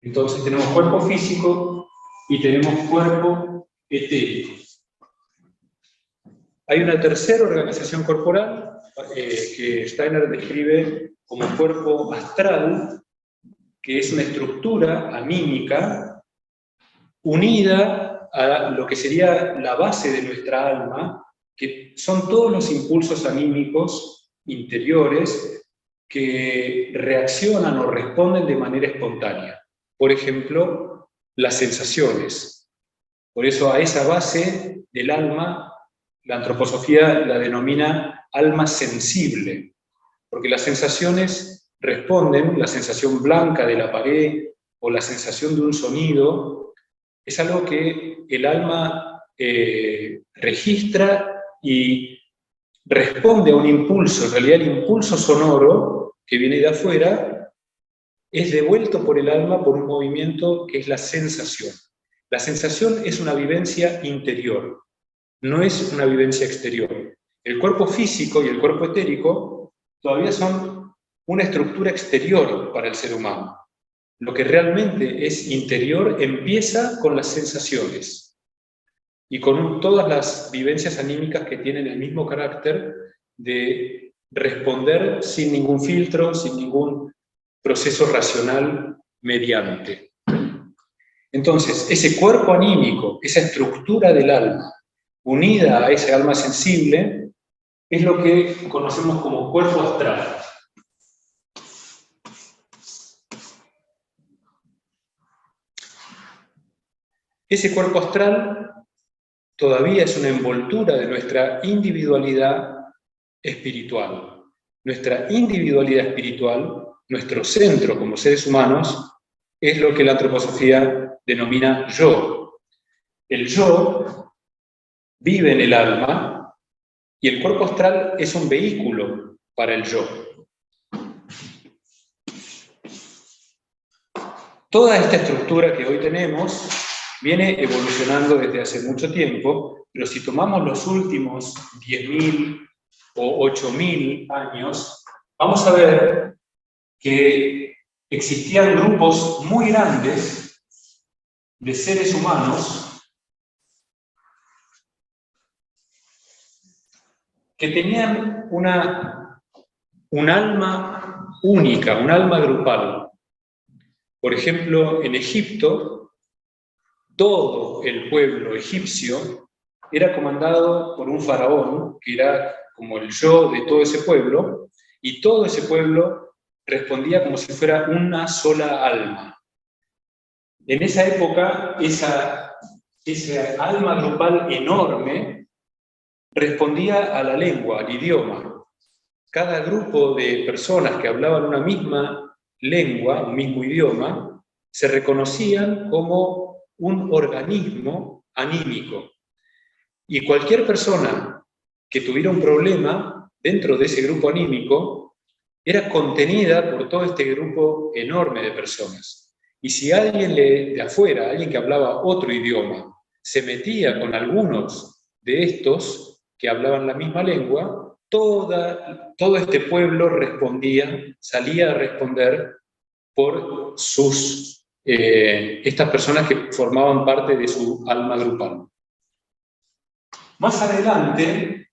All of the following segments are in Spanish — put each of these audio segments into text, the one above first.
Entonces tenemos cuerpo físico y tenemos cuerpo etérico. Hay una tercera organización corporal que Steiner describe como cuerpo astral, que es una estructura anímica unida a lo que sería la base de nuestra alma, que son todos los impulsos anímicos interiores que reaccionan o responden de manera espontánea. Por ejemplo, las sensaciones. Por eso a esa base del alma, la antroposofía la denomina alma sensible, porque las sensaciones responden, la sensación blanca de la pared o la sensación de un sonido, es algo que el alma registra y responde a un impulso. En realidad el impulso sonoro que viene de afuera es devuelto por el alma por un movimiento que es la sensación. La sensación es una vivencia interior, no es una vivencia exterior. El cuerpo físico y el cuerpo etérico todavía son una estructura exterior para el ser humano. Lo que realmente es interior empieza con las sensaciones y con todas las vivencias anímicas que tienen el mismo carácter de responder sin ningún filtro, sin ningún proceso racional mediante. Entonces, ese cuerpo anímico, esa estructura del alma, unida a ese alma sensible, es lo que conocemos como cuerpo astral. Ese cuerpo astral todavía es una envoltura de nuestra individualidad espiritual. Nuestra individualidad espiritual, nuestro centro como seres humanos, es lo que la antroposofía denomina yo. El yo vive en el alma y el cuerpo astral es un vehículo para el yo. Toda esta estructura que hoy tenemos viene evolucionando desde hace mucho tiempo, pero si tomamos los últimos 10.000 o 8.000 años, vamos a ver que existían grupos muy grandes de seres humanos que tenían un alma única, un alma grupal. Por ejemplo, en Egipto, todo el pueblo egipcio era comandado por un faraón, que era como el yo de todo ese pueblo, y todo ese pueblo respondía como si fuera una sola alma. En esa época, esa alma grupal enorme respondía a la lengua, al idioma. Cada grupo de personas que hablaban una misma lengua, un mismo idioma, se reconocían como un organismo anímico. Y cualquier persona que tuviera un problema dentro de ese grupo anímico era contenida por todo este grupo enorme de personas. Y si alguien de afuera, alguien que hablaba otro idioma, se metía con algunos de estos que hablaban la misma lengua, todo este pueblo respondía, salía a responder por estas personas que formaban parte de su alma grupal. Más adelante,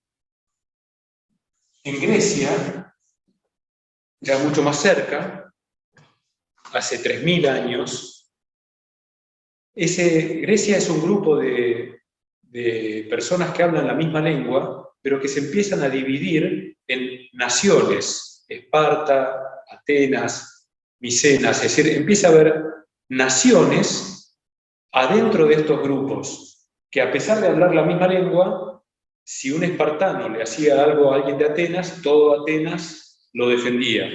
en Grecia, ya mucho más cerca, hace 3.000 años, Grecia es un grupo de personas que hablan la misma lengua, pero que se empiezan a dividir en naciones, Esparta, Atenas, Micenas, es decir, empieza a haber naciones adentro de estos grupos, que a pesar de hablar la misma lengua, si un espartano le hacía algo a alguien de Atenas, todo Atenas lo defendía.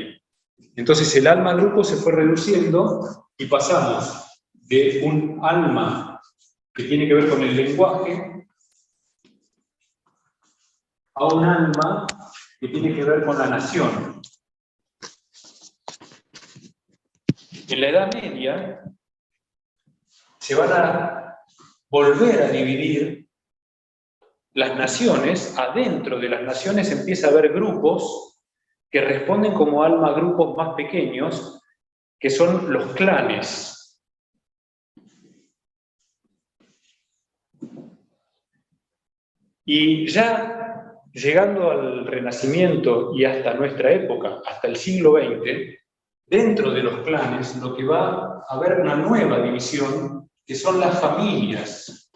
Entonces el alma grupo se fue reduciendo y pasamos de un alma que tiene que ver con el lenguaje a un alma que tiene que ver con la nación. En la Edad Media se van a volver a dividir las naciones. Adentro de las naciones empieza a haber grupos que responden como alma a grupos más pequeños, que son los clanes. Y ya llegando al Renacimiento y hasta nuestra época, hasta el siglo XX, dentro de los clanes lo que va a haber una nueva división, que son las familias.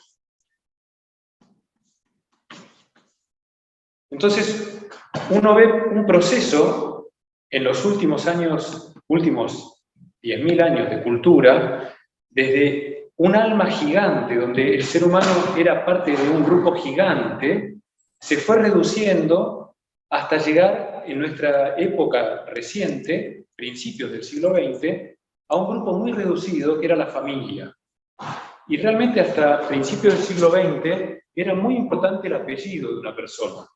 Entonces, uno ve un proceso en los últimos 10.000 años de cultura, desde un alma gigante, donde el ser humano era parte de un grupo gigante, se fue reduciendo hasta llegar en nuestra época reciente, principios del siglo XX, a un grupo muy reducido que era la familia. Y realmente hasta principios del siglo XX era muy importante el apellido de una persona.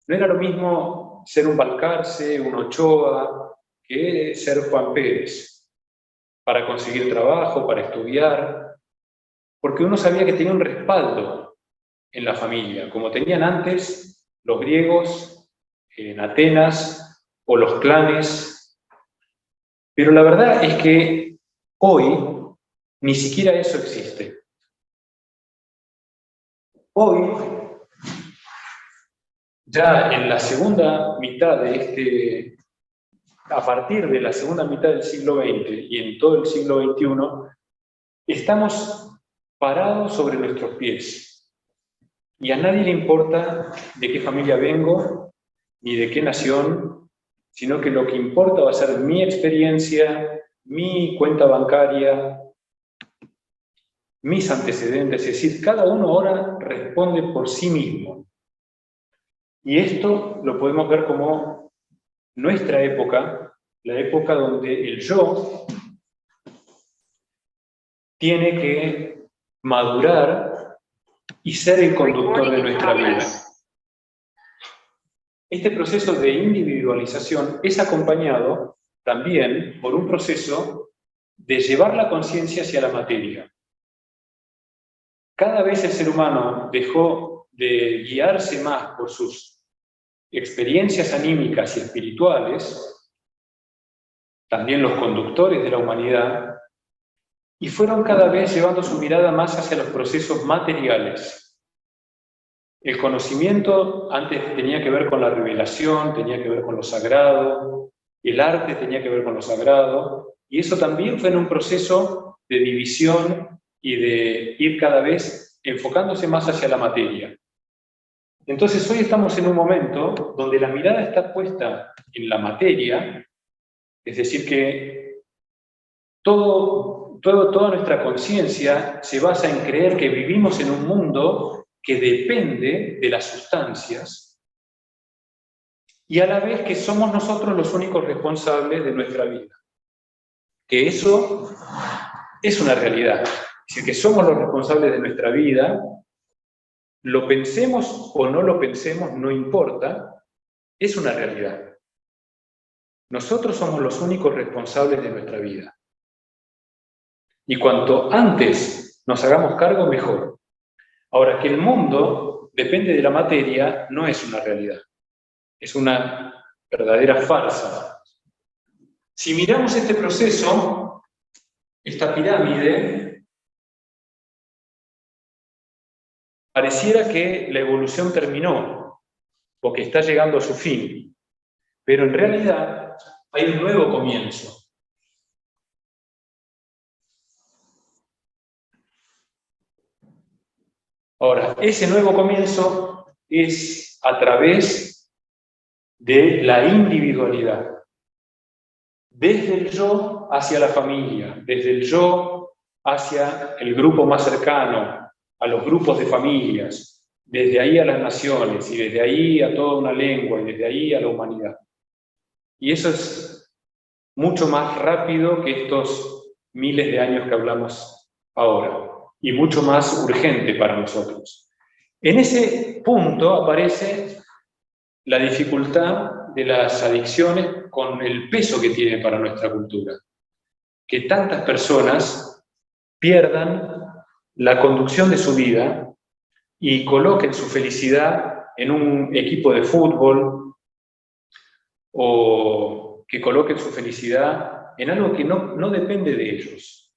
No era lo mismo ser un Balcarce, un Ochoa, que ser Juan Pérez, para conseguir trabajo, para estudiar, porque uno sabía que tenía un respaldo en la familia, como tenían antes los griegos en Atenas o los clanes. Pero la verdad es que hoy ni siquiera eso existe. Hoy, ya en la segunda mitad de a partir de la segunda mitad del siglo XX y en todo el siglo XXI, estamos parados sobre nuestros pies. Y a nadie le importa de qué familia vengo, ni de qué nación, sino que lo que importa va a ser mi experiencia, mi cuenta bancaria, mis antecedentes. Es decir, cada uno ahora responde por sí mismo. Y esto lo podemos ver como nuestra época, la época donde el yo tiene que madurar y ser el conductor de nuestra vida. Este proceso de individualización es acompañado también por un proceso de llevar la conciencia hacia la materia. Cada vez el ser humano dejó de guiarse más por sus experiencias anímicas y espirituales, también los conductores de la humanidad, y fueron cada vez llevando su mirada más hacia los procesos materiales. El conocimiento antes tenía que ver con la revelación, tenía que ver con lo sagrado, el arte tenía que ver con lo sagrado, y eso también fue en un proceso de división y de ir cada vez enfocándose más hacia la materia. Entonces hoy estamos en un momento donde la mirada está puesta en la materia, es decir que toda nuestra conciencia se basa en creer que vivimos en un mundo que depende de las sustancias y a la vez que somos nosotros los únicos responsables de nuestra vida. Que eso es una realidad. Es decir, que somos los responsables de nuestra vida, lo pensemos o no lo pensemos, no importa, es una realidad. Nosotros somos los únicos responsables de nuestra vida. Y cuanto antes nos hagamos cargo, mejor. Ahora, que el mundo depende de la materia no es una realidad. Es una verdadera farsa. Si miramos este proceso, esta pirámide, pareciera que la evolución terminó, o que está llegando a su fin. Pero en realidad hay un nuevo comienzo. Ahora, ese nuevo comienzo es a través de la individualidad. Desde el yo hacia la familia, desde el yo hacia el grupo más cercano, a los grupos de familias, desde ahí a las naciones, y desde ahí a toda una lengua, y desde ahí a la humanidad. Y eso es mucho más rápido que estos miles de años que hablamos ahora, y mucho más urgente para nosotros. En ese punto aparece la dificultad de las adicciones con el peso que tiene para nuestra cultura. Que tantas personas pierdan la conducción de su vida y coloquen su felicidad en un equipo de fútbol o que coloquen su felicidad en algo que no depende de ellos,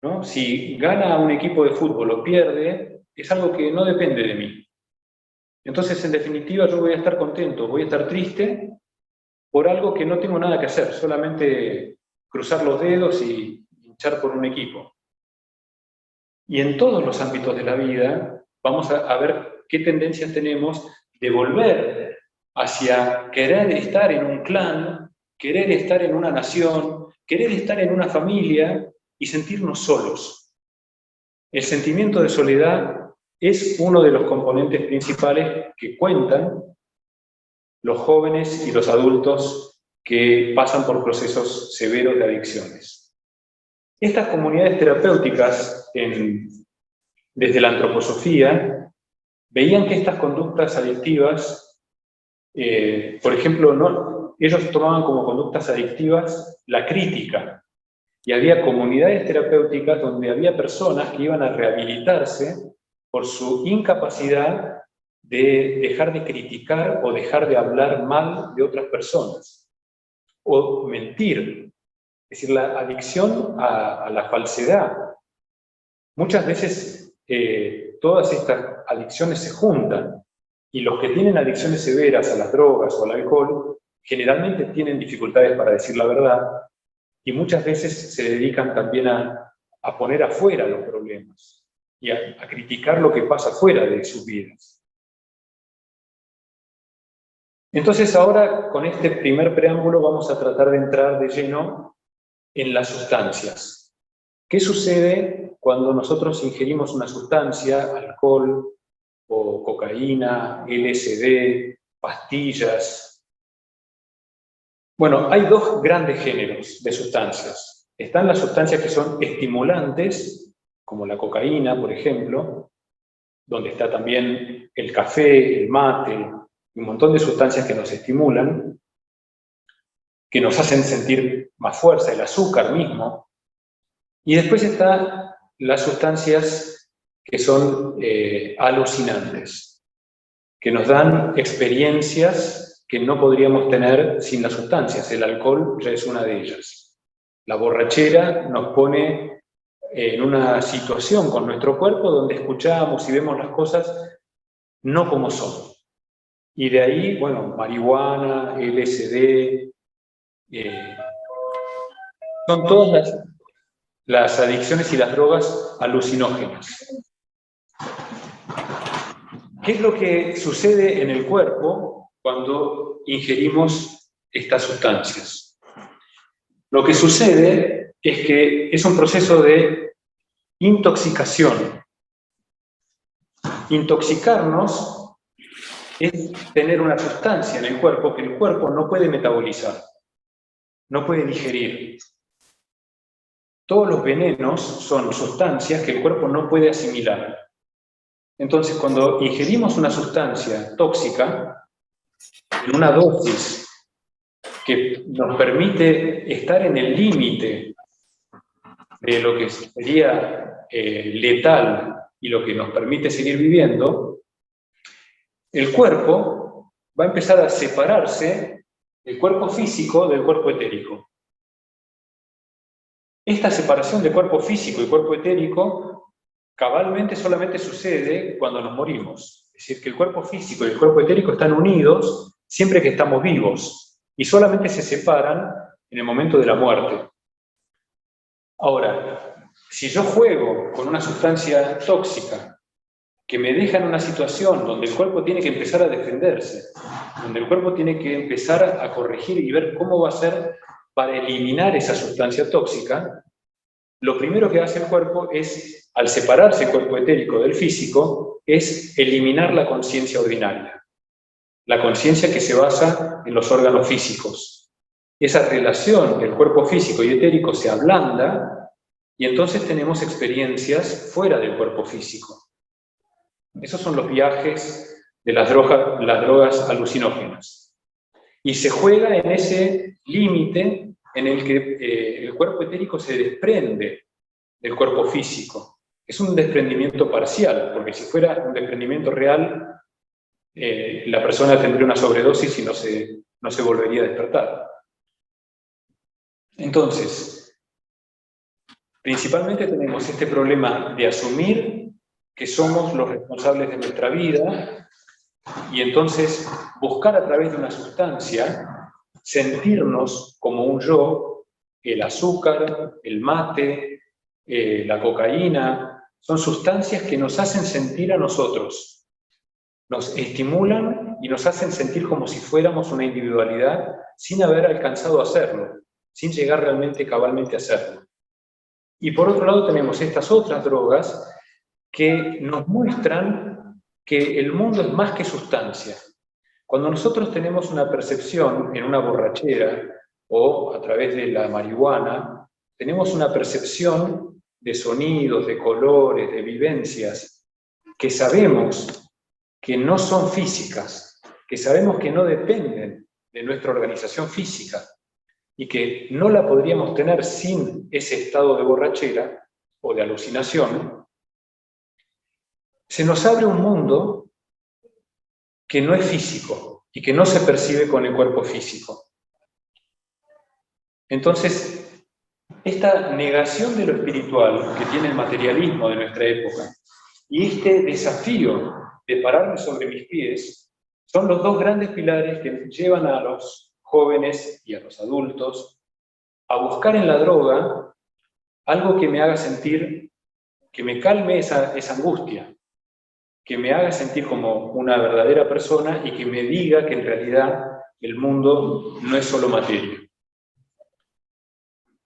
¿no? Si gana un equipo de fútbol o pierde, es algo que no depende de mí. Entonces, en definitiva, yo voy a estar contento, voy a estar triste por algo que no tengo nada que hacer, solamente cruzar los dedos y hinchar por un equipo. Y en todos los ámbitos de la vida vamos a ver qué tendencias tenemos de volver hacia querer estar en un clan, querer estar en una nación, querer estar en una familia y sentirnos solos. El sentimiento de soledad es uno de los componentes principales que cuentan los jóvenes y los adultos que pasan por procesos severos de adicciones. Estas comunidades terapéuticas, desde la antroposofía, veían que estas conductas adictivas, por ejemplo, ellos tomaban como conductas adictivas la crítica, y había comunidades terapéuticas donde había personas que iban a rehabilitarse por su incapacidad de dejar de criticar o dejar de hablar mal de otras personas, o mentir. Es decir, la adicción a la falsedad. Muchas veces todas estas adicciones se juntan, y los que tienen adicciones severas a las drogas o al alcohol generalmente tienen dificultades para decir la verdad, y muchas veces se dedican también a poner afuera los problemas y a criticar lo que pasa fuera de sus vidas. Entonces ahora, con este primer preámbulo, vamos a tratar de entrar de lleno en las sustancias. ¿Qué sucede cuando nosotros ingerimos una sustancia, alcohol o cocaína, LSD, pastillas? Bueno, hay dos grandes géneros de sustancias. Están las sustancias que son estimulantes, como la cocaína, por ejemplo, donde está también el café, el mate, un montón de sustancias que nos estimulan, que nos hacen sentir más fuerza, el azúcar mismo. Y después están las sustancias que son alucinantes, que nos dan experiencias que no podríamos tener sin las sustancias. El alcohol ya es una de ellas. La borrachera nos pone en una situación con nuestro cuerpo donde escuchamos y vemos las cosas no como son. Y de ahí, bueno, marihuana, LSD, son todas las adicciones y las drogas alucinógenas. ¿Qué es lo que sucede en el cuerpo cuando ingerimos estas sustancias? Lo que sucede es que es un proceso de intoxicación. Intoxicarnos es tener una sustancia en el cuerpo que el cuerpo no puede metabolizar, no puede digerir. Todos los venenos son sustancias que el cuerpo no puede asimilar. Entonces, cuando ingerimos una sustancia tóxica, en una dosis que nos permite estar en el límite de lo que sería letal y lo que nos permite seguir viviendo, el cuerpo va a empezar a separarse del cuerpo físico del cuerpo etérico. Esta separación de cuerpo físico y cuerpo etérico cabalmente solamente sucede cuando nos morimos. Es decir, que el cuerpo físico y el cuerpo etérico están unidos siempre que estamos vivos y solamente se separan en el momento de la muerte. Ahora, si yo juego con una sustancia tóxica que me deja en una situación donde el cuerpo tiene que empezar a defenderse, donde el cuerpo tiene que empezar a corregir y ver cómo va a hacer para eliminar esa sustancia tóxica, lo primero que hace el cuerpo es, al separarse el cuerpo etérico del físico, es eliminar la conciencia ordinaria, la conciencia que se basa en los órganos físicos. Esa relación del cuerpo físico y etérico se ablanda y entonces tenemos experiencias fuera del cuerpo físico. Esos son los viajes de las drogas alucinógenas. Y se juega en ese límite en el que el cuerpo etérico se desprende del cuerpo físico. Es un desprendimiento parcial, porque si fuera un desprendimiento real, la persona tendría una sobredosis y no se volvería a despertar. Entonces, principalmente tenemos este problema de asumir que somos los responsables de nuestra vida Y entonces buscar a través de una sustancia sentirnos como un yo, el azúcar, el mate, la cocaína, son sustancias que nos hacen sentir a nosotros, nos estimulan y nos hacen sentir como si fuéramos una individualidad sin haber alcanzado a hacerlo, sin llegar realmente cabalmente a hacerlo. Y por otro lado tenemos estas otras drogas que nos muestran que el mundo es más que sustancia. Cuando nosotros tenemos una percepción en una borrachera o a través de la marihuana, tenemos una percepción de sonidos, de colores, de vivencias, que sabemos que no son físicas, que sabemos que no dependen de nuestra organización física y que no la podríamos tener sin ese estado de borrachera o de alucinación, se nos abre un mundo que no es físico y que no se percibe con el cuerpo físico. Entonces, esta negación de lo espiritual que tiene el materialismo de nuestra época y este desafío de pararme sobre mis pies son los dos grandes pilares que llevan a los jóvenes y a los adultos a buscar en la droga algo que me haga sentir, que me calme esa angustia, que me haga sentir como una verdadera persona y que me diga que en realidad el mundo no es solo materia.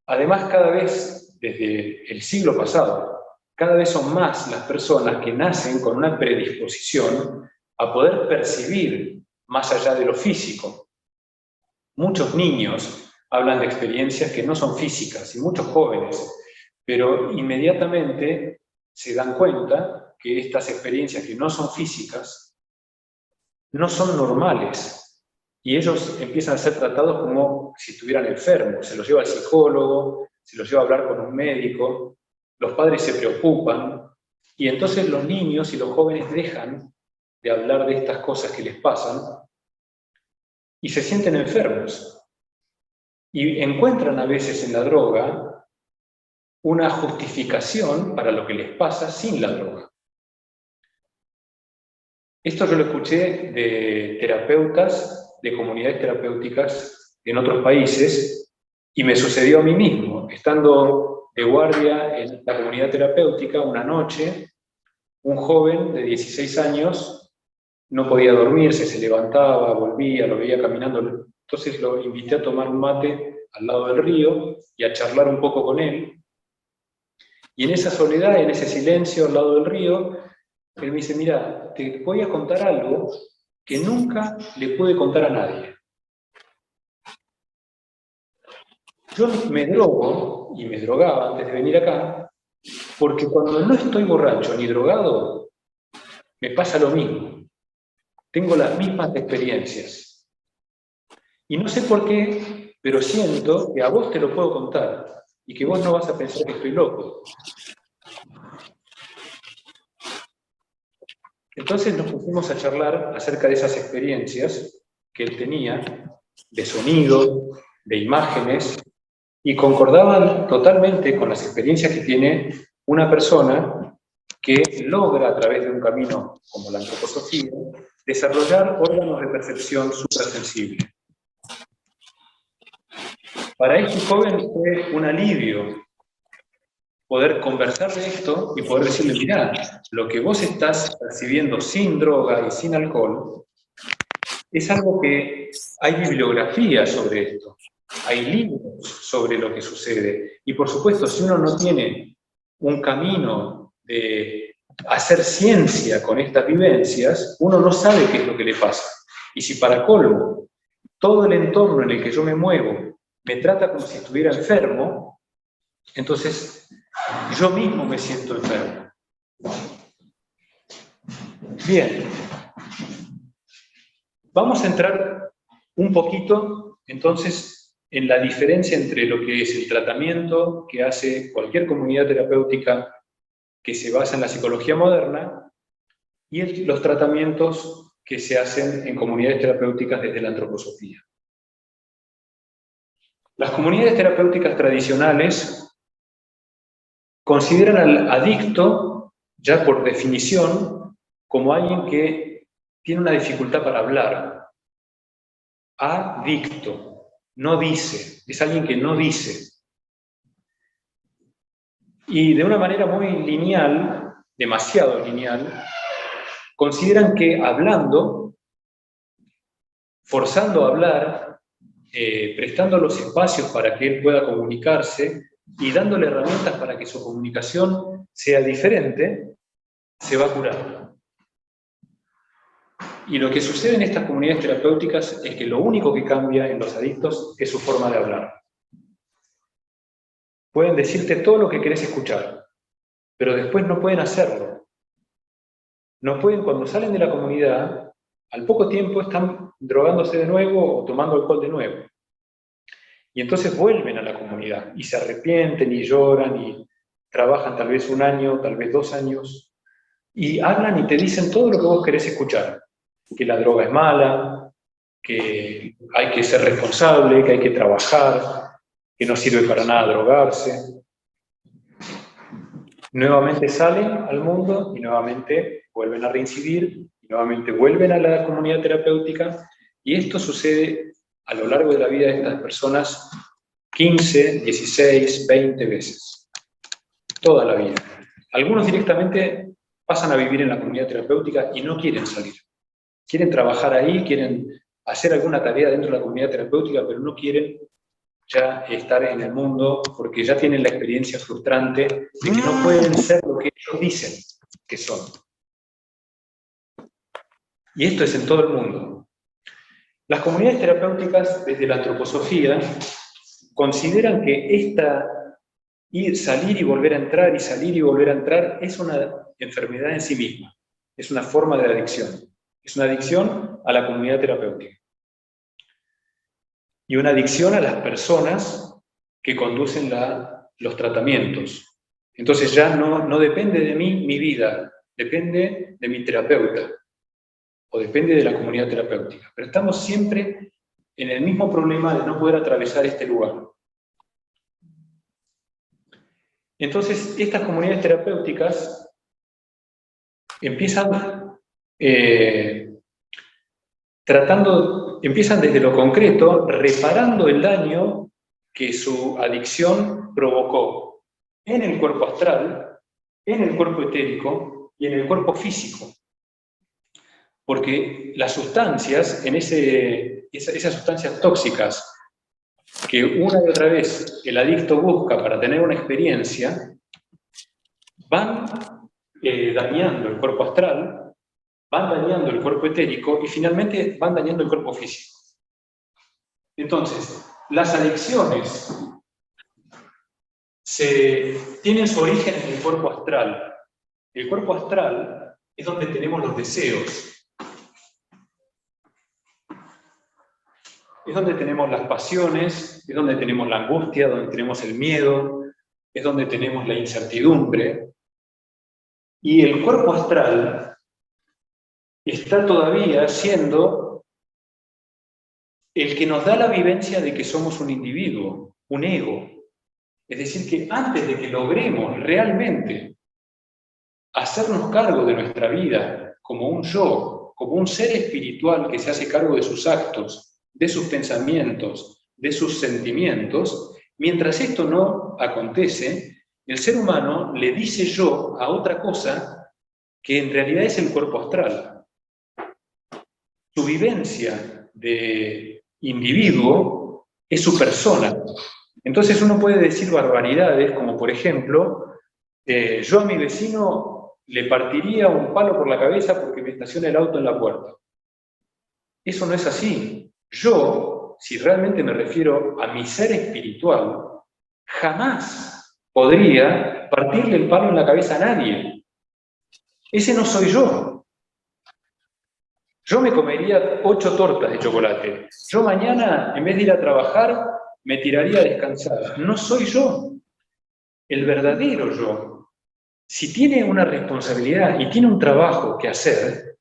Además, cada vez, desde el siglo pasado, cada vez son más las personas que nacen con una predisposición a poder percibir más allá de lo físico. Muchos niños hablan de experiencias que no son físicas, y muchos jóvenes, pero inmediatamente se dan cuenta que estas experiencias que no son físicas no son normales, y ellos empiezan a ser tratados como si estuvieran enfermos. Se los lleva al psicólogo, se los lleva a hablar con un médico, los padres se preocupan, y entonces los niños y los jóvenes dejan de hablar de estas cosas que les pasan y se sienten enfermos. Y encuentran a veces en la droga una justificación para lo que les pasa sin la droga. Esto yo lo escuché de terapeutas, de comunidades terapéuticas en otros países, y me sucedió a mí mismo. Estando de guardia en la comunidad terapéutica una noche, un joven de 16 años no podía dormirse, se levantaba, volvía, lo veía caminando. Entonces lo invité a tomar un mate al lado del río y a charlar un poco con él. Y en esa soledad, en ese silencio al lado del río, él me dice: mira, te voy a contar algo que nunca le pude contar a nadie. Yo me drogo, y me drogaba antes de venir acá, porque cuando no estoy borracho ni drogado, me pasa lo mismo. Tengo las mismas experiencias. Y no sé por qué, pero siento que a vos te lo puedo contar, y que vos no vas a pensar que estoy loco. Entonces nos pusimos a charlar acerca de esas experiencias que él tenía, de sonido, de imágenes, y concordaban totalmente con las experiencias que tiene una persona que logra, a través de un camino como la antroposofía, desarrollar órganos de percepción suprasensible. Para este joven fue un alivio poder conversar de esto y poder decirle: mirá, lo que vos estás percibiendo sin droga y sin alcohol es algo que hay bibliografía sobre esto, hay libros sobre lo que sucede. Y por supuesto, si uno no tiene un camino de hacer ciencia con estas vivencias, uno no sabe qué es lo que le pasa. Y si para colmo, todo el entorno en el que yo me muevo me trata como si estuviera enfermo, entonces yo mismo me siento enfermo. Bien. Vamos a entrar un poquito, entonces, en la diferencia entre lo que es el tratamiento que hace cualquier comunidad terapéutica que se basa en la psicología moderna y los tratamientos que se hacen en comunidades terapéuticas desde la antroposofía. Las comunidades terapéuticas tradicionales consideran al adicto, ya por definición, como alguien que tiene una dificultad para hablar. Adicto, no dice, es alguien que no dice. Y de una manera muy lineal, demasiado lineal, consideran que hablando, forzando a hablar, prestando los espacios para que él pueda comunicarse y dándole herramientas para que su comunicación sea diferente, se va a curar. Y lo que sucede en estas comunidades terapéuticas es que lo único que cambia en los adictos es su forma de hablar. Pueden decirte todo lo que querés escuchar, pero después no pueden hacerlo. No pueden, cuando salen de la comunidad, al poco tiempo están drogándose de nuevo o tomando alcohol de nuevo. Y entonces vuelven a la comunidad y se arrepienten y lloran y trabajan tal vez 1 año, tal vez 2 años, y hablan y te dicen todo lo que vos querés escuchar. Que la droga es mala, que hay que ser responsable, que hay que trabajar, que no sirve para nada drogarse. Nuevamente salen al mundo y nuevamente vuelven a reincidir, y nuevamente vuelven a la comunidad terapéutica, y esto sucede a lo largo de la vida de estas personas 15, 16, 20 veces. Toda la vida. Algunos directamente pasan a vivir en la comunidad terapéutica y no quieren salir. Quieren trabajar ahí, quieren hacer alguna tarea dentro de la comunidad terapéutica, pero no quieren ya estar en el mundo porque ya tienen la experiencia frustrante de que no pueden ser lo que ellos dicen que son. Y esto es en todo el mundo. Las comunidades terapéuticas, desde la antroposofía, consideran que salir y volver a entrar y salir y volver a entrar es una enfermedad en sí misma, es una forma de adicción. Es una adicción a la comunidad terapéutica. Y una adicción a las personas que conducen los tratamientos. Entonces ya no depende de mí mi vida, depende de mi terapeuta, o depende de la comunidad terapéutica. Pero estamos siempre en el mismo problema de no poder atravesar este lugar. Entonces, estas comunidades terapéuticas empiezan empiezan desde lo concreto, reparando el daño que su adicción provocó en el cuerpo astral, en el cuerpo etérico y en el cuerpo físico. Porque las sustancias, esas sustancias tóxicas que una y otra vez el adicto busca para tener una experiencia, van dañando el cuerpo astral, van dañando el cuerpo etérico y finalmente van dañando el cuerpo físico. Entonces, las adicciones tienen su origen en el cuerpo astral. El cuerpo astral es donde tenemos los deseos. Es donde tenemos las pasiones, es donde tenemos la angustia, donde tenemos el miedo, es donde tenemos la incertidumbre. Y el cuerpo astral está todavía siendo el que nos da la vivencia de que somos un individuo, un ego. Es decir, que antes de que logremos realmente hacernos cargo de nuestra vida como un yo, como un ser espiritual que se hace cargo de sus actos, de sus pensamientos, de sus sentimientos, mientras esto no acontece, el ser humano le dice yo a otra cosa que en realidad es el cuerpo astral. Su vivencia de individuo es su persona. Entonces uno puede decir barbaridades como, por ejemplo, yo a mi vecino le partiría un palo por la cabeza porque me estaciona el auto en la puerta. Eso no es así. Yo, si realmente me refiero a mi ser espiritual, jamás podría partirle el palo en la cabeza a nadie. Ese no soy yo. Yo me comería 8 tortas de chocolate. Yo mañana, en vez de ir a trabajar, me tiraría a descansar. No soy yo. El verdadero yo, si tiene una responsabilidad y tiene un trabajo que hacer,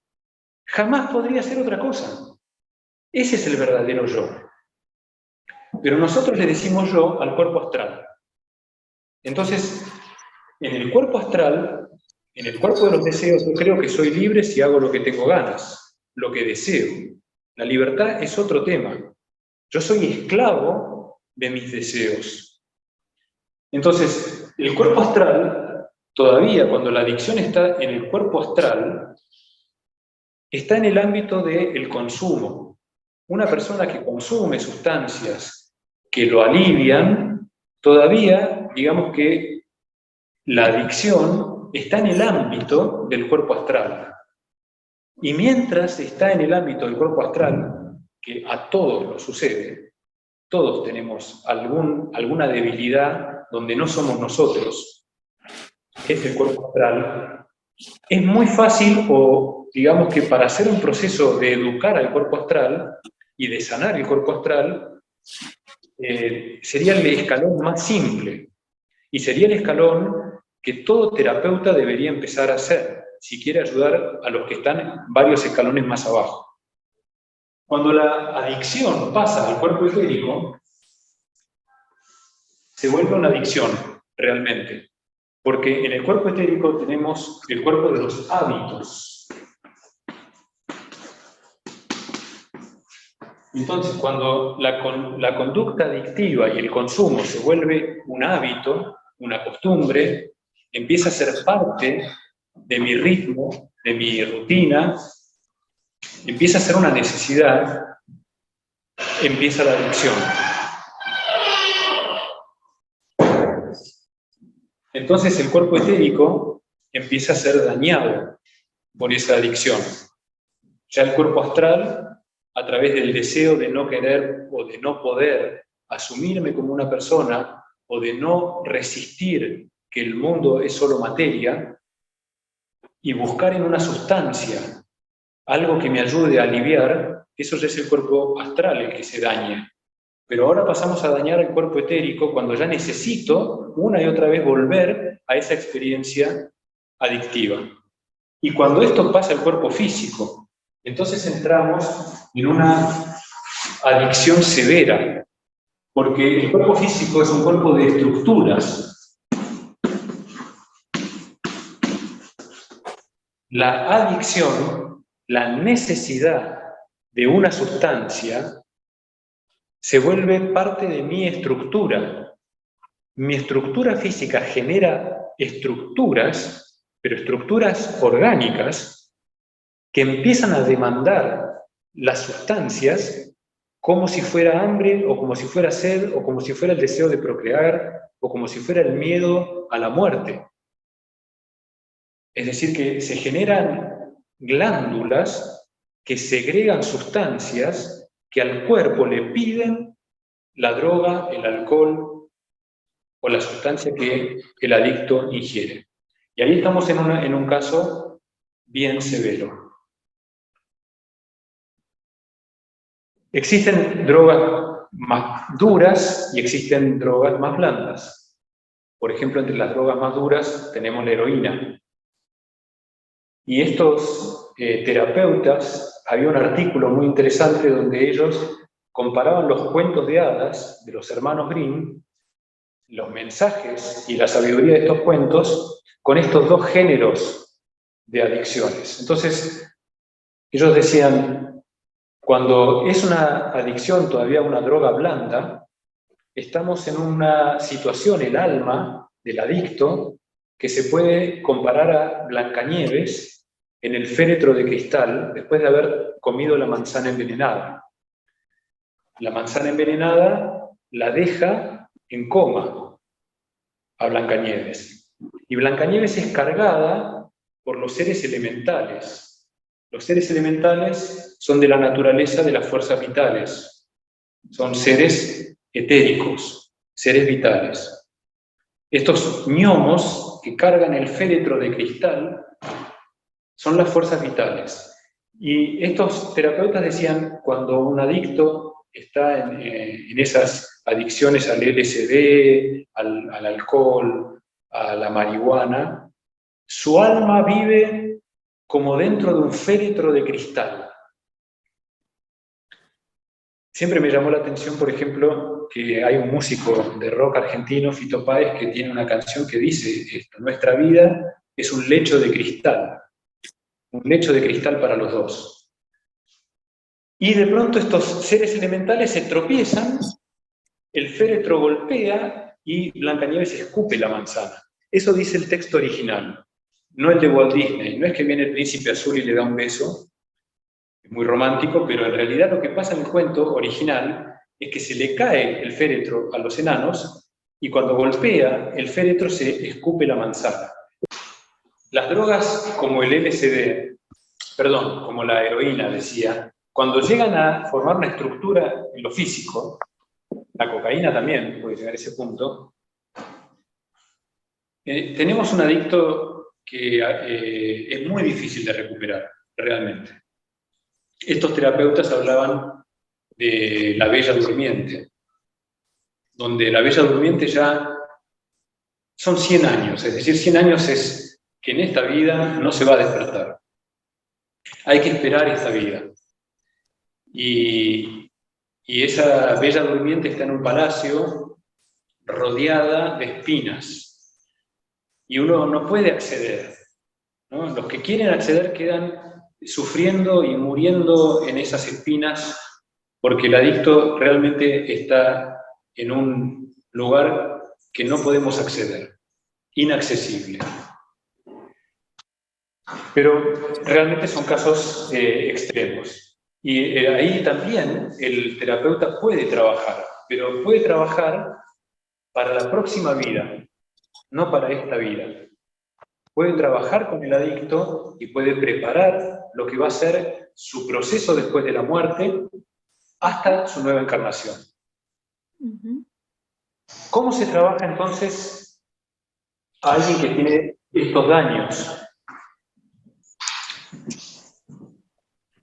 jamás podría hacer otra cosa. Ese es el verdadero yo. Pero nosotros le decimos yo al cuerpo astral. Entonces, en el cuerpo astral, en el cuerpo de los deseos, yo creo que soy libre si hago lo que tengo ganas. lo que deseo. La libertad es otro tema. Yo soy esclavo de mis deseos. Entonces, el cuerpo astral, todavía cuando la adicción está en el cuerpo astral, está en el ámbito del consumo. Una persona que consume sustancias que lo alivian, todavía, digamos que la adicción está en el ámbito del cuerpo astral. Y mientras está en el ámbito del cuerpo astral, que a todos nos sucede, todos tenemos alguna debilidad donde no somos nosotros, es el cuerpo astral, es muy fácil, o digamos que para hacer un proceso de educar al cuerpo astral y de sanar el cuerpo astral, sería el escalón más simple, y sería el escalón que todo terapeuta debería empezar a hacer, si quiere ayudar a los que están varios escalones más abajo. Cuando la adicción pasa al cuerpo etérico, se vuelve una adicción, realmente. Porque en el cuerpo etérico tenemos el cuerpo de los hábitos. Entonces, cuando la conducta adictiva y el consumo se vuelve un hábito, una costumbre, empieza a ser parte de mi ritmo, de mi rutina, empieza a ser una necesidad, empieza la adicción. Entonces el cuerpo etérico empieza a ser dañado por esa adicción. Ya el cuerpo astral, a través del deseo de no querer o de no poder asumirme como una persona, o de no resistir que el mundo es solo materia, y buscar en una sustancia algo que me ayude a aliviar, eso ya es el cuerpo astral el que se daña. Pero ahora pasamos a dañar el cuerpo etérico cuando ya necesito una y otra vez volver a esa experiencia adictiva. Y cuando esto pasa al cuerpo físico, entonces entramos en una adicción severa, porque el cuerpo físico es un cuerpo de estructuras. La adicción, la necesidad de una sustancia, se vuelve parte de mi estructura. Mi estructura física genera estructuras, pero estructuras orgánicas, que empiezan a demandar las sustancias como si fuera hambre, o como si fuera sed, o como si fuera el deseo de procrear, o como si fuera el miedo a la muerte. Es decir, que se generan glándulas que segregan sustancias que al cuerpo le piden la droga, el alcohol o la sustancia que el adicto ingiere. Y ahí estamos en un caso bien severo. Existen drogas más duras y existen drogas más blandas. Por ejemplo, entre las drogas más duras tenemos la heroína. Y estos terapeutas, había un artículo muy interesante donde ellos comparaban los cuentos de hadas de los hermanos Grimm, los mensajes y la sabiduría de estos cuentos, con estos dos géneros de adicciones. Entonces, ellos decían, cuando es una adicción todavía una droga blanda, estamos en una situación, el alma del adicto, que se puede comparar a Blancanieves en el féretro de cristal, después de haber comido la manzana envenenada. La manzana envenenada la deja en coma a Blancanieves. Y Blancanieves es cargada por los seres elementales. Los seres elementales son de la naturaleza de las fuerzas vitales. Son seres etéricos, seres vitales. Estos gnomos que cargan el féretro de cristal son las fuerzas vitales. Y estos terapeutas decían, cuando un adicto está en esas adicciones al LSD, al alcohol, a la marihuana, su alma vive como dentro de un féretro de cristal. Siempre me llamó la atención, por ejemplo, que hay un músico de rock argentino, Fito Páez, que tiene una canción que dice esto: nuestra vida es un lecho de cristal para los dos. Y de pronto estos seres elementales se tropiezan, el féretro golpea y Blancanieves escupe la manzana. Eso dice el texto original, no el de Walt Disney. No es que viene el príncipe azul y le da un beso, es muy romántico, pero en realidad lo que pasa en el cuento original es que se le cae el féretro a los enanos y cuando golpea, el féretro se escupe la manzana. Las drogas como el LSD, perdón, como la heroína, decía, cuando llegan a formar una estructura en lo físico, la cocaína también puede llegar a ese punto, tenemos un adicto que es muy difícil de recuperar, realmente. Estos terapeutas hablaban de la Bella Durmiente, donde la Bella Durmiente ya son 100 años, es decir, 100 años es que en esta vida no se va a despertar. Hay que esperar esta vida. Y esa Bella Durmiente está en un palacio rodeada de espinas. Y uno no puede acceder, ¿no? Los que quieren acceder quedan sufriendo y muriendo en esas espinas porque el adicto realmente está en un lugar que no podemos acceder, inaccesible. Pero realmente son casos extremos. Y ahí también el terapeuta puede trabajar, pero puede trabajar para la próxima vida, no para esta vida. Puede trabajar con el adicto y puede preparar lo que va a ser su proceso después de la muerte hasta su nueva encarnación. ¿Cómo se trabaja entonces a alguien que tiene estos daños?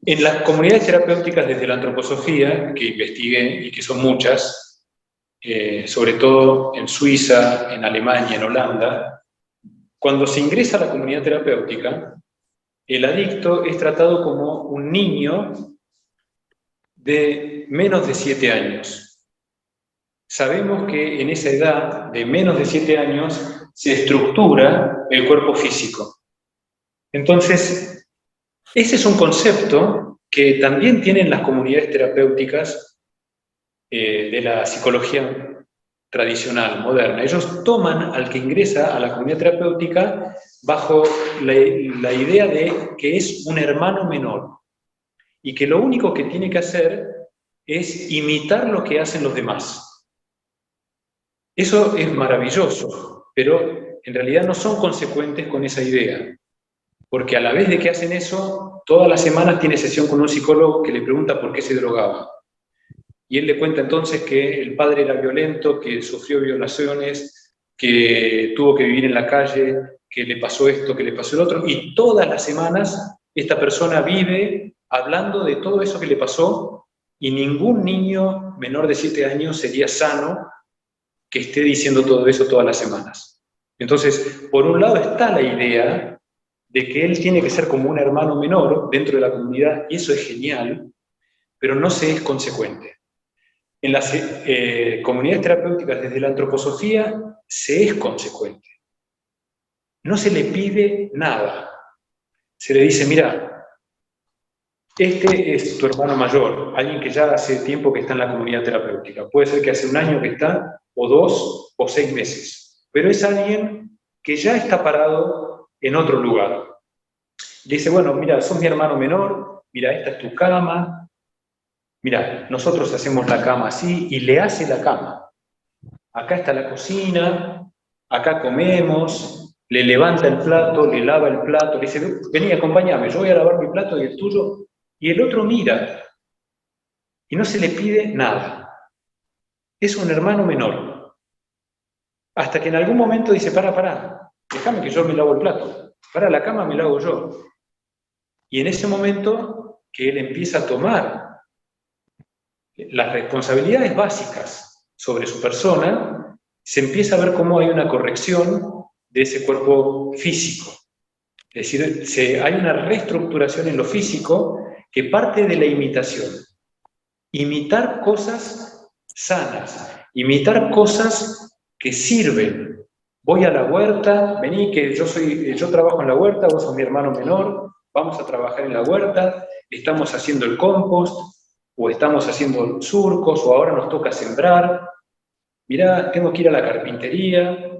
En las comunidades terapéuticas desde la antroposofía, que investigué y que son muchas, sobre todo en Suiza, en Alemania, en Holanda, cuando se ingresa a la comunidad terapéutica, el adicto es tratado como un niño de menos de 7 años. Sabemos que en esa edad de menos de 7 años se estructura el cuerpo físico. Entonces, ese es un concepto que también tienen las comunidades terapéuticas de la psicología tradicional, moderna. Ellos toman al que ingresa a la comunidad terapéutica bajo la idea de que es un hermano menor y que lo único que tiene que hacer es imitar lo que hacen los demás. Eso es maravilloso, pero en realidad no son consecuentes con esa idea, porque a la vez de que hacen eso, todas las semanas tiene sesión con un psicólogo que le pregunta por qué se drogaba. Y él le cuenta entonces que el padre era violento, que sufrió violaciones, que tuvo que vivir en la calle, que le pasó esto, que le pasó el otro, y todas las semanas esta persona vive hablando de todo eso que le pasó, y ningún niño menor de 7 años sería sano que esté diciendo todo eso todas las semanas. Entonces, por un lado está la idea de que él tiene que ser como un hermano menor dentro de la comunidad, y eso es genial, pero no se es consecuente. En las comunidades terapéuticas desde la antroposofía se es consecuente. No se le pide nada. Se le dice, mira, este es tu hermano mayor, alguien que ya hace tiempo que está en la comunidad terapéutica. Puede ser que hace 1 año que está, o 2, o 6 meses. Pero es alguien que ya está parado en otro lugar. Le dice, bueno, mira, sos mi hermano menor, mira, esta es tu cama, mira, nosotros hacemos la cama así, y le hace la cama. Acá está la cocina, acá comemos, le levanta el plato, le lava el plato, le dice, vení, acompáñame, yo voy a lavar mi plato y el tuyo, y el otro mira, y no se le pide nada. Es un hermano menor. Hasta que en algún momento dice, pará, déjame que yo me lavo el plato, para la cama me la hago yo. Y en ese momento que él empieza a tomar las responsabilidades básicas sobre su persona, se empieza a ver cómo hay una corrección de ese cuerpo físico. Es decir, hay una reestructuración en lo físico que parte de la imitación. Imitar cosas sanas, imitar cosas que sirven. Voy a la huerta, vení que yo trabajo en la huerta, vos sos mi hermano menor, vamos a trabajar en la huerta, estamos haciendo el compost, o estamos haciendo surcos, o ahora nos toca sembrar. Mirá, tengo que ir a la carpintería,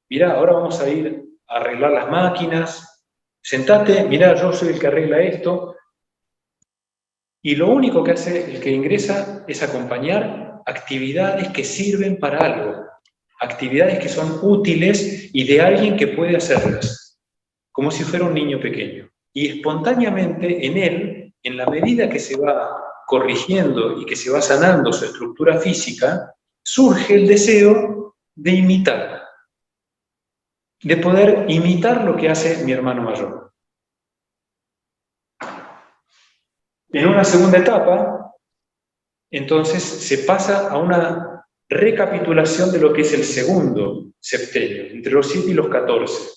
mirá, ahora vamos a ir a arreglar las máquinas, sentate, mirá, yo soy el que arregla esto. Y lo único que hace el que ingresa es acompañar actividades que sirven para algo, actividades que son útiles y de alguien que puede hacerlas, como si fuera un niño pequeño. Y espontáneamente en él, en la medida que se va corrigiendo y que se va sanando su estructura física, surge el deseo de imitar, de poder imitar lo que hace mi hermano mayor. En una segunda etapa, entonces se pasa a una recapitulación de lo que es el segundo septenio, entre los 7 y los 14.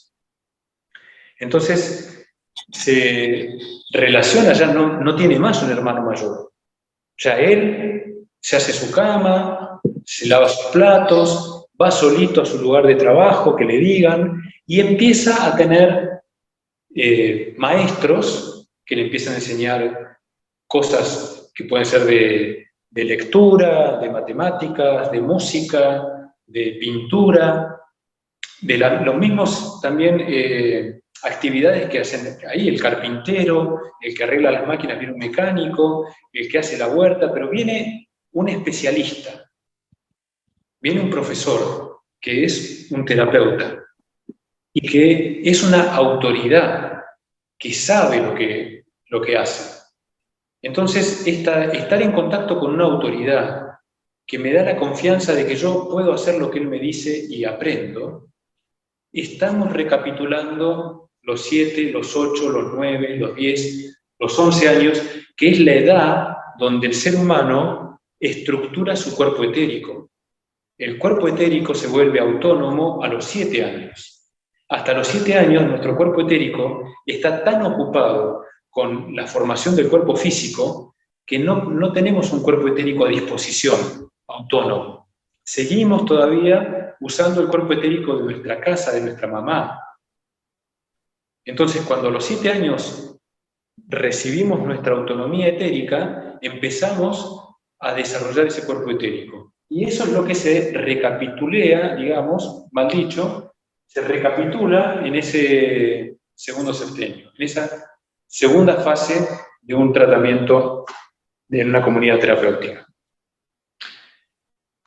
Entonces se relaciona, ya no tiene más un hermano mayor. Ya él se hace su cama, se lava sus platos, va solito a su lugar de trabajo, que le digan, y empieza a tener maestros que le empiezan a enseñar cosas que pueden ser de lectura, de matemáticas, de música, de pintura, de los mismos también actividades que hacen ahí, el carpintero, el que arregla las máquinas, viene un mecánico, el que hace la huerta, pero viene un especialista, viene un profesor, que es un terapeuta, y que es una autoridad, que sabe lo que hace. Entonces, estar en contacto con una autoridad que me da la confianza de que yo puedo hacer lo que él me dice y aprendo, estamos recapitulando los 7, los 8, los 9, los 10, los 11 años, que es la edad donde el ser humano estructura su cuerpo etérico. El cuerpo etérico se vuelve autónomo a los 7 años. Hasta los 7 años nuestro cuerpo etérico está tan ocupado con la formación del cuerpo físico que no tenemos un cuerpo etérico a disposición, autónomo. Seguimos todavía usando el cuerpo etérico de nuestra casa, de nuestra mamá. Entonces, cuando a los 7 años recibimos nuestra autonomía etérica, empezamos a desarrollar ese cuerpo etérico. Y eso es lo que se recapitulea, digamos, mal dicho, se recapitula en ese segundo septenio, en esa segunda fase de un tratamiento en una comunidad terapéutica.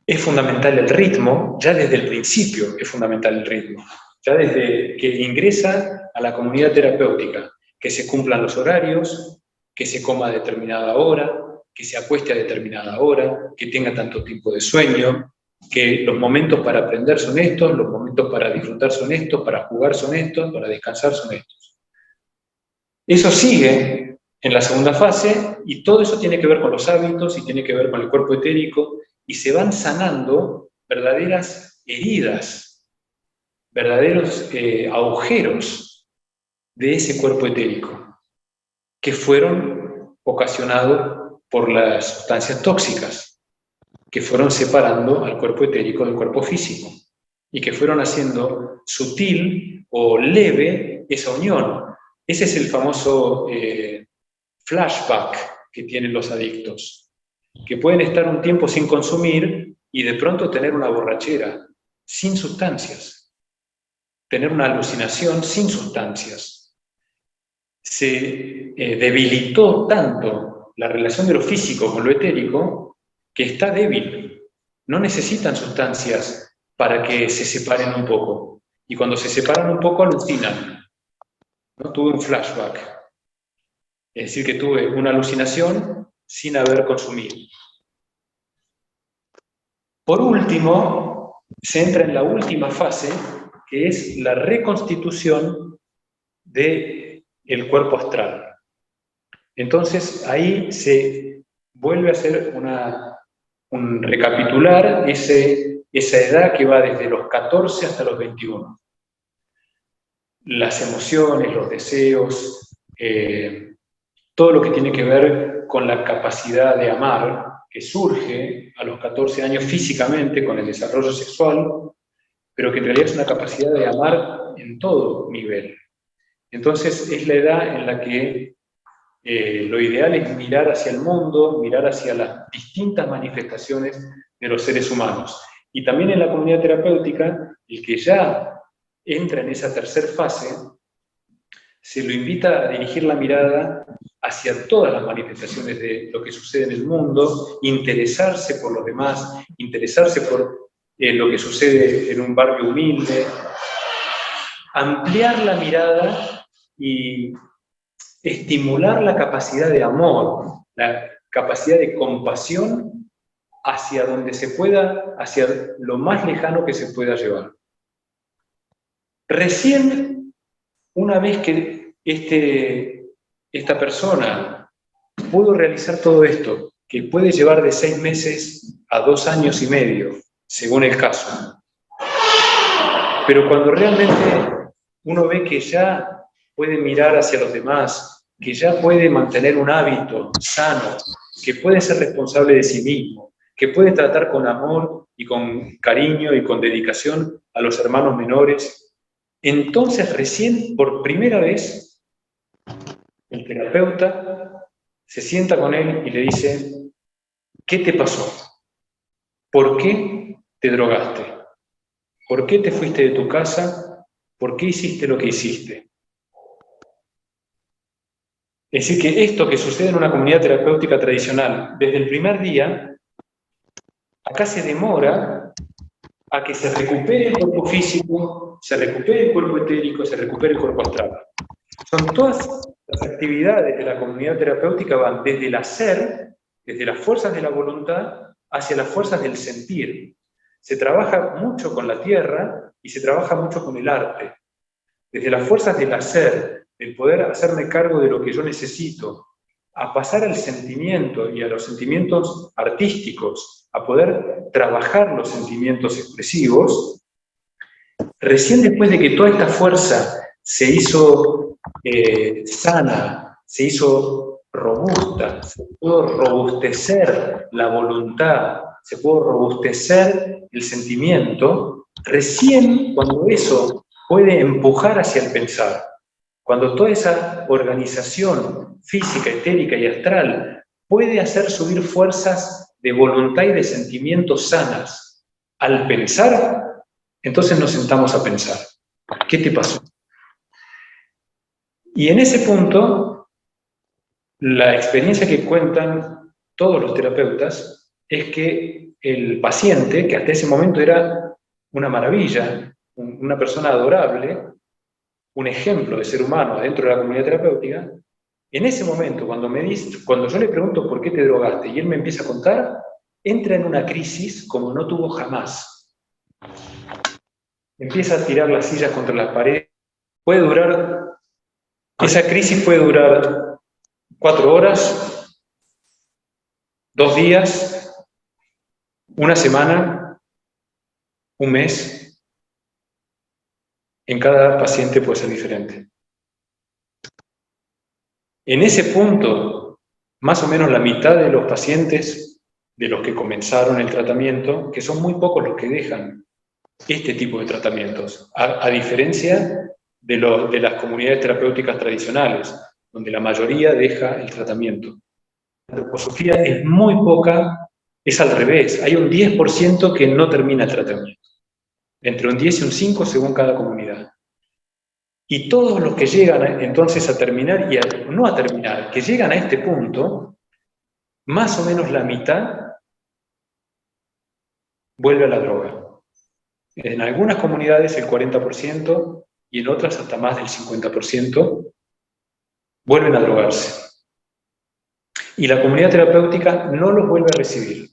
Es fundamental el ritmo, ya desde el principio es fundamental el ritmo, ya desde que ingresa a la comunidad terapéutica, que se cumplan los horarios, que se coma a determinada hora, que se acueste a determinada hora, que tenga tanto tiempo de sueño, que los momentos para aprender son estos, los momentos para disfrutar son estos, para jugar son estos, para descansar son estos. Eso sigue en la segunda fase y todo eso tiene que ver con los hábitos y tiene que ver con el cuerpo etérico y se van sanando verdaderas heridas, verdaderos agujeros de ese cuerpo etérico que fueron ocasionados por las sustancias tóxicas, que fueron separando al cuerpo etérico del cuerpo físico y que fueron haciendo sutil o leve esa unión. Ese es el famoso flashback que tienen los adictos, que pueden estar un tiempo sin consumir y de pronto tener una borrachera sin sustancias, tener una alucinación sin sustancias. Se debilitó tanto la relación de lo físico con lo etérico que está débil. No necesitan sustancias para que se separen un poco. Y cuando se separan un poco, alucinan. ¿No? Tuve un flashback. Es decir, que tuve una alucinación sin haber consumido. Por último, se entra en la última fase, que es la reconstitución del cuerpo astral. Entonces, ahí se vuelve a hacer un recapitular esa edad que va desde los 14 hasta los 21. Las emociones, los deseos, todo lo que tiene que ver con la capacidad de amar, que surge a los 14 años físicamente con el desarrollo sexual, pero que en realidad es una capacidad de amar en todo nivel. Entonces es la edad en la que lo ideal es mirar hacia el mundo, mirar hacia las distintas manifestaciones de los seres humanos. Y también en la comunidad terapéutica, el que ya entra en esa tercera fase, se lo invita a dirigir la mirada hacia todas las manifestaciones de lo que sucede en el mundo, interesarse por los demás, interesarse por lo que sucede en un barrio humilde, ampliar la mirada y estimular la capacidad de amor, la capacidad de compasión hacia donde se pueda, hacia lo más lejano que se pueda llevar. Recién, una vez que esta persona pudo realizar todo esto, que puede llevar de 6 meses a 2 años y medio, según el caso, pero cuando realmente uno ve que ya puede mirar hacia los demás, que ya puede mantener un hábito sano, que puede ser responsable de sí mismo, que puede tratar con amor y con cariño y con dedicación a los hermanos menores, entonces recién por primera vez el terapeuta se sienta con él y le dice: ¿qué te pasó? ¿Por qué te drogaste? ¿Por qué te fuiste de tu casa? ¿Por qué hiciste lo que hiciste? Es decir, que esto que sucede en una comunidad terapéutica tradicional, desde el primer día, acá se demora a que se recupere el cuerpo físico, se recupere el cuerpo etérico, se recupere el cuerpo astral. Son todas las actividades de la comunidad terapéutica van desde el hacer, desde las fuerzas de la voluntad, hacia las fuerzas del sentir. Se trabaja mucho con la tierra y se trabaja mucho con el arte. Desde las fuerzas del hacer, del poder hacerme cargo de lo que yo necesito, a pasar al sentimiento y a los sentimientos artísticos, a poder trabajar los sentimientos expresivos, recién después de que toda esta fuerza se hizo sana, se hizo robusta, se pudo robustecer la voluntad, se pudo robustecer el sentimiento, recién cuando eso puede empujar hacia el pensar, cuando toda esa organización física, etérica y astral puede hacer subir fuerzas de voluntad y de sentimientos sanas al pensar, entonces nos sentamos a pensar. ¿Qué te pasó? Y en ese punto, la experiencia que cuentan todos los terapeutas es que el paciente, que hasta ese momento era una maravilla, una persona adorable, un ejemplo de ser humano dentro de la comunidad terapéutica, en ese momento, cuando yo le pregunto por qué te drogaste y él me empieza a contar, entra en una crisis como no tuvo jamás. Empieza a tirar las sillas contra las paredes. Esa crisis puede durar 4 horas, 2 días, 1 semana, 1 mes. En cada paciente puede ser diferente. En ese punto, más o menos la mitad de los pacientes, de los que comenzaron el tratamiento, que son muy pocos los que dejan este tipo de tratamientos, a diferencia de las comunidades terapéuticas tradicionales, donde la mayoría deja el tratamiento. La antroposofía es muy poca, es al revés, hay un 10% que no termina el tratamiento, entre un 10 y un 5 según cada comunidad. Y todos los que llegan entonces a terminar y no a terminar, que llegan a este punto, más o menos la mitad vuelve a la droga. En algunas comunidades el 40% y en otras hasta más del 50% vuelven a drogarse. Y la comunidad terapéutica no los vuelve a recibir.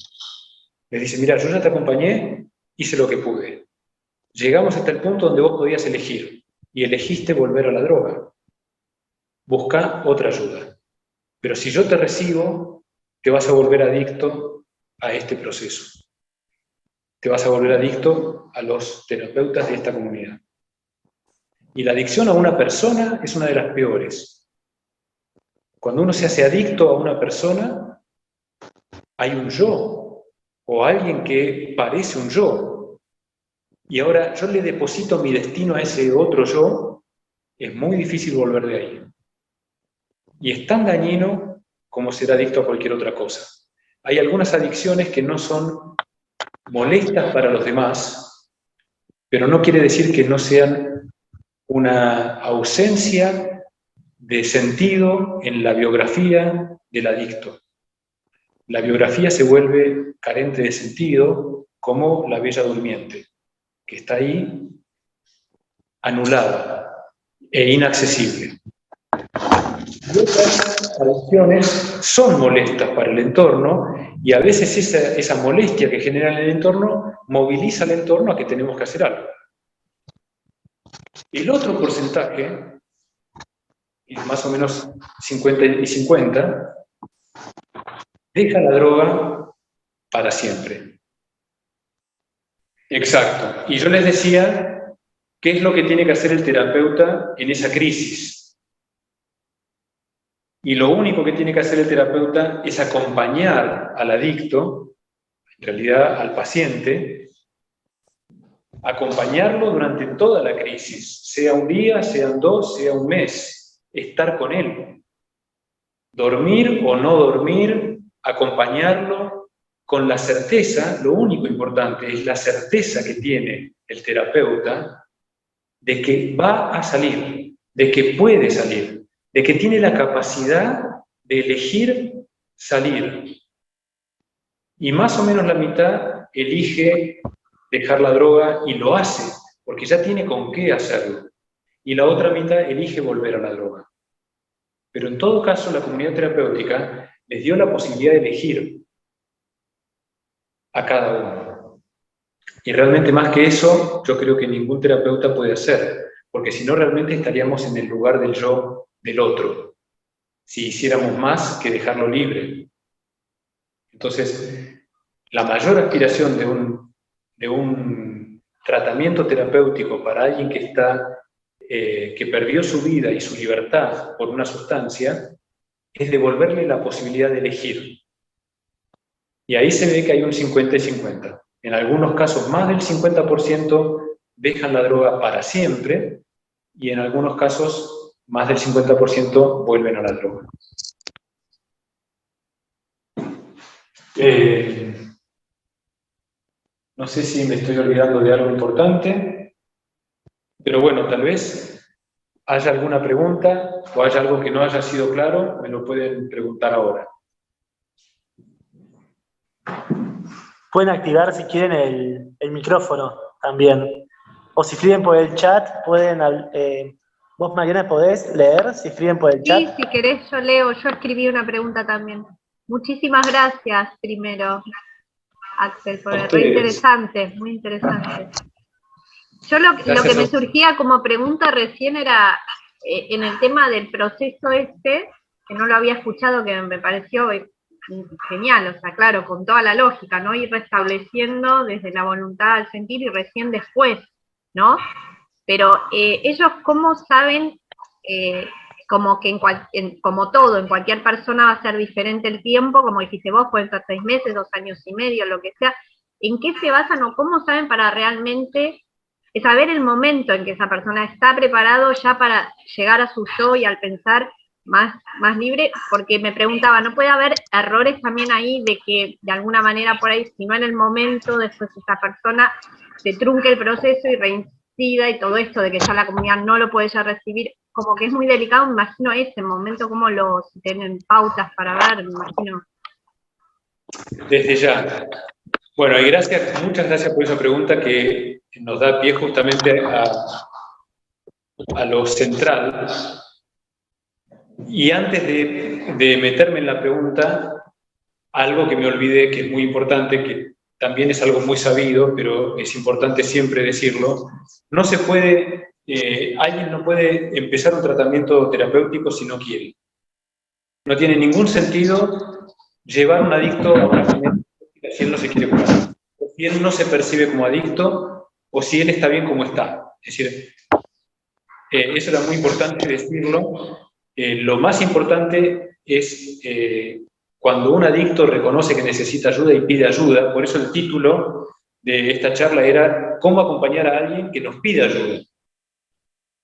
Les dice: mira, yo ya te acompañé, hice lo que pude. Llegamos hasta el punto donde vos podías elegir, y elegiste volver a la droga. Busca otra ayuda. Pero si yo te recibo, te vas a volver adicto a este proceso. Te vas a volver adicto a los terapeutas de esta comunidad. Y la adicción a una persona es una de las peores. Cuando uno se hace adicto a una persona, hay un yo, o alguien que parece un yo. Y ahora yo le deposito mi destino a ese otro yo, es muy difícil volver de ahí. y es tan dañino como ser adicto a cualquier otra cosa. Hay algunas adicciones que no son molestas para los demás, pero no quiere decir que no sean una ausencia de sentido en la biografía del adicto. La biografía se vuelve carente de sentido, como la Bella Durmiente, que está ahí anulada e inaccesible. Y otras adicciones son molestas para el entorno, y a veces esa molestia que genera en el entorno moviliza al entorno a que tenemos que hacer algo. El otro porcentaje, más o menos 50 y 50, deja la droga para siempre. Exacto. Y yo les decía, ¿qué es lo que tiene que hacer el terapeuta en esa crisis? Y lo único que tiene que hacer el terapeuta es acompañar al adicto, en realidad al paciente, acompañarlo durante toda la crisis, sea un día, sean 2, sea un mes, estar con él. Dormir o no dormir, acompañarlo con la certeza, lo único importante es la certeza que tiene el terapeuta de que va a salir, de que puede salir, de que tiene la capacidad de elegir salir. Y más o menos la mitad elige dejar la droga y lo hace, porque ya tiene con qué hacerlo. Y la otra mitad elige volver a la droga. Pero en todo caso, la comunidad terapéutica les dio la posibilidad de elegir a cada uno. Y realmente más que eso, yo creo que ningún terapeuta puede hacer, porque si no realmente estaríamos en el lugar del yo del otro, si hiciéramos más que dejarlo libre. Entonces, la mayor aspiración de un tratamiento terapéutico para alguien que está que perdió su vida y su libertad por una sustancia, es devolverle la posibilidad de elegir. Y ahí se ve que hay un 50 y 50. En algunos casos más del 50% dejan la droga para siempre, y en algunos casos más del 50% vuelven a la droga. No sé si me estoy olvidando de algo importante, pero bueno, tal vez haya alguna pregunta o haya algo que no haya sido claro, me lo pueden preguntar ahora. Pueden activar si quieren el micrófono también. O si escriben por el chat, pueden... ¿Vos, Mariana, podés leer si escriben por el chat? Sí, si querés yo leo. Yo escribí una pregunta también. Muchísimas gracias primero, Axel, por el re interesante, muy interesante. Yo lo que me surgía como pregunta recién era en el tema del proceso que no lo había escuchado, que me pareció genial, o sea, claro, con toda la lógica, ¿no? Ir restableciendo desde la voluntad al sentir y recién después, ¿no? Pero ellos, ¿cómo saben? Como que como todo, en cualquier persona va a ser diferente el tiempo, como dijiste vos, pueden ser 6 meses, 2 años y medio, lo que sea. ¿En qué se basan o cómo saben para realmente saber el momento en que esa persona está preparado ya para llegar a su yo y al pensar más libre? Porque me preguntaba, ¿no puede haber errores también ahí de que de alguna manera por ahí, si no en el momento, después esa persona se trunque el proceso y reincida y todo esto de que ya la comunidad no lo puede ya recibir? Como que es muy delicado, me imagino ese momento, como si tienen pautas para ver, me imagino. Desde ya. Bueno, y muchas gracias por esa pregunta que nos da pie justamente a lo central. Y antes de meterme en la pregunta, algo que me olvidé que es muy importante, que también es algo muy sabido, pero es importante siempre decirlo, no se puede, alguien no puede empezar un tratamiento terapéutico si no quiere. No tiene ningún sentido llevar a un adicto a una clínica si él no se quiere curar, o si él no se percibe como adicto, o si él está bien como está. Es decir, eso era muy importante decirlo. Lo más importante es cuando un adicto reconoce que necesita ayuda y pide ayuda. Por eso el título de esta charla era ¿cómo acompañar a alguien que nos pide ayuda?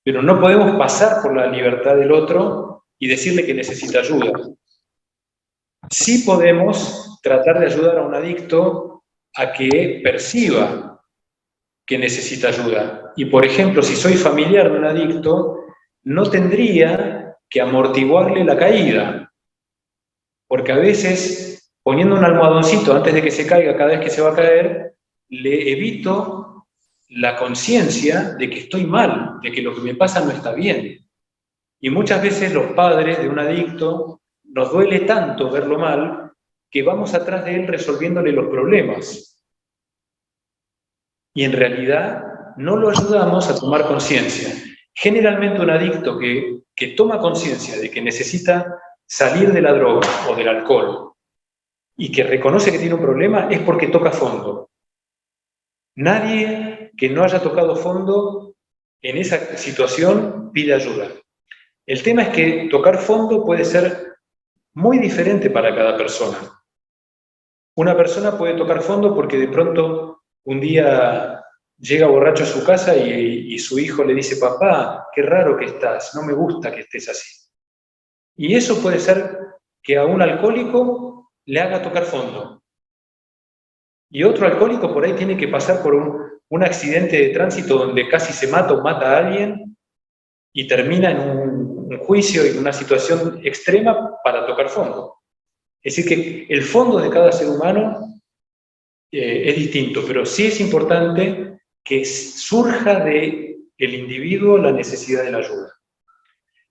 Pero no podemos pasar por la libertad del otro y decirle que necesita ayuda. Sí podemos tratar de ayudar a un adicto a que perciba que necesita ayuda. Y por ejemplo, si soy familiar de un adicto, no tendría que amortiguarle la caída, porque a veces, poniendo un almohadoncito antes de que se caiga cada vez que se va a caer, le evito la conciencia de que estoy mal, de que lo que me pasa no está bien. Y muchas veces los padres de un adicto nos duele tanto verlo mal que vamos atrás de él resolviéndole los problemas. Y en realidad no lo ayudamos a tomar conciencia. Generalmente un adicto que toma conciencia de que necesita salir de la droga o del alcohol y que reconoce que tiene un problema es porque toca fondo. Nadie que no haya tocado fondo en esa situación pide ayuda. El tema es que tocar fondo puede ser muy diferente para cada persona. Una persona puede tocar fondo porque de pronto un día llega borracho a su casa y su hijo le dice: papá, qué raro que estás, no me gusta que estés así. Y eso puede ser que a un alcohólico le haga tocar fondo. Y otro alcohólico por ahí tiene que pasar por un accidente de tránsito donde casi se mata o mata a alguien y termina en un juicio y una situación extrema para tocar fondo. Es decir, que el fondo de cada ser humano es distinto, pero sí es importante que surja del individuo la necesidad de la ayuda.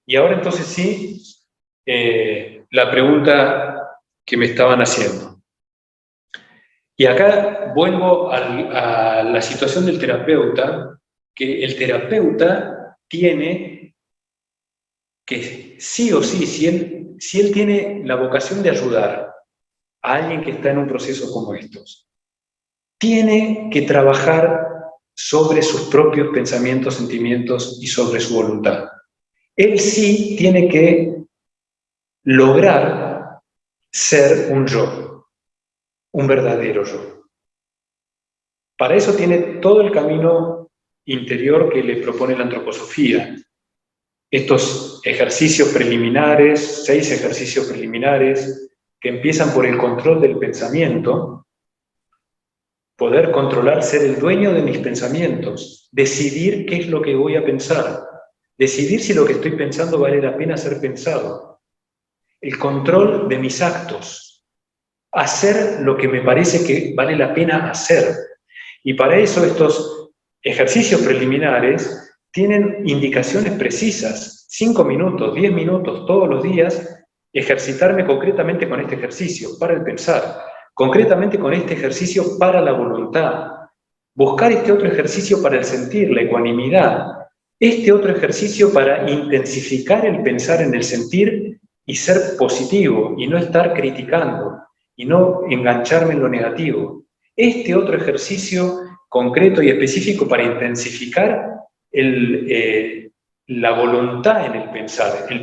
Y ahora entonces sí, la pregunta que me estaban haciendo. Y acá vuelvo a la situación del terapeuta, que el terapeuta tiene que sí o sí, si él tiene la vocación de ayudar a alguien que está en un proceso como estos, tiene que trabajar sobre sus propios pensamientos, sentimientos y sobre su voluntad. Él sí tiene que lograr ser un yo, un verdadero yo. Para eso tiene todo el camino interior que le propone la antroposofía. Estos ejercicios preliminares, 6 ejercicios preliminares, que empiezan por el control del pensamiento, poder controlar, ser el dueño de mis pensamientos, decidir qué es lo que voy a pensar, decidir si lo que estoy pensando vale la pena ser pensado, el control de mis actos, hacer lo que me parece que vale la pena hacer. Y para eso estos ejercicios preliminares tienen indicaciones precisas, 5 minutos, 10 minutos, todos los días, ejercitarme concretamente con este ejercicio para el pensar, concretamente con este ejercicio para la voluntad, buscar este otro ejercicio para el sentir, la ecuanimidad, este otro ejercicio para intensificar el pensar en el sentir y ser positivo y no estar criticando y no engancharme en lo negativo. Este otro ejercicio concreto y específico para intensificar la voluntad en el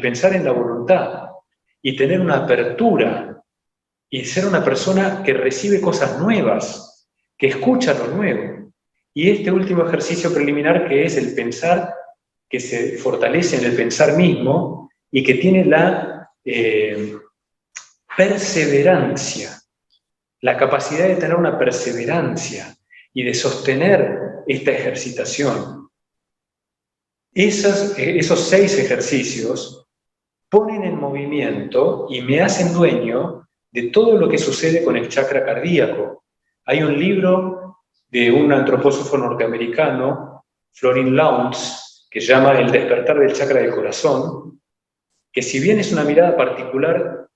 pensar en la voluntad y tener una apertura y ser una persona que recibe cosas nuevas, que escucha lo nuevo. Y este último ejercicio preliminar, que es el pensar, que se fortalece en el pensar mismo y que tiene la perseverancia, la capacidad de tener una perseverancia y de sostener esta ejercitación. Esos 6 ejercicios ponen en movimiento y me hacen dueño de todo lo que sucede con el chakra cardíaco. Hay un libro de un antropósofo norteamericano, Florin Lowndes, que se llama El despertar del chakra del corazón, que si bien es una mirada particular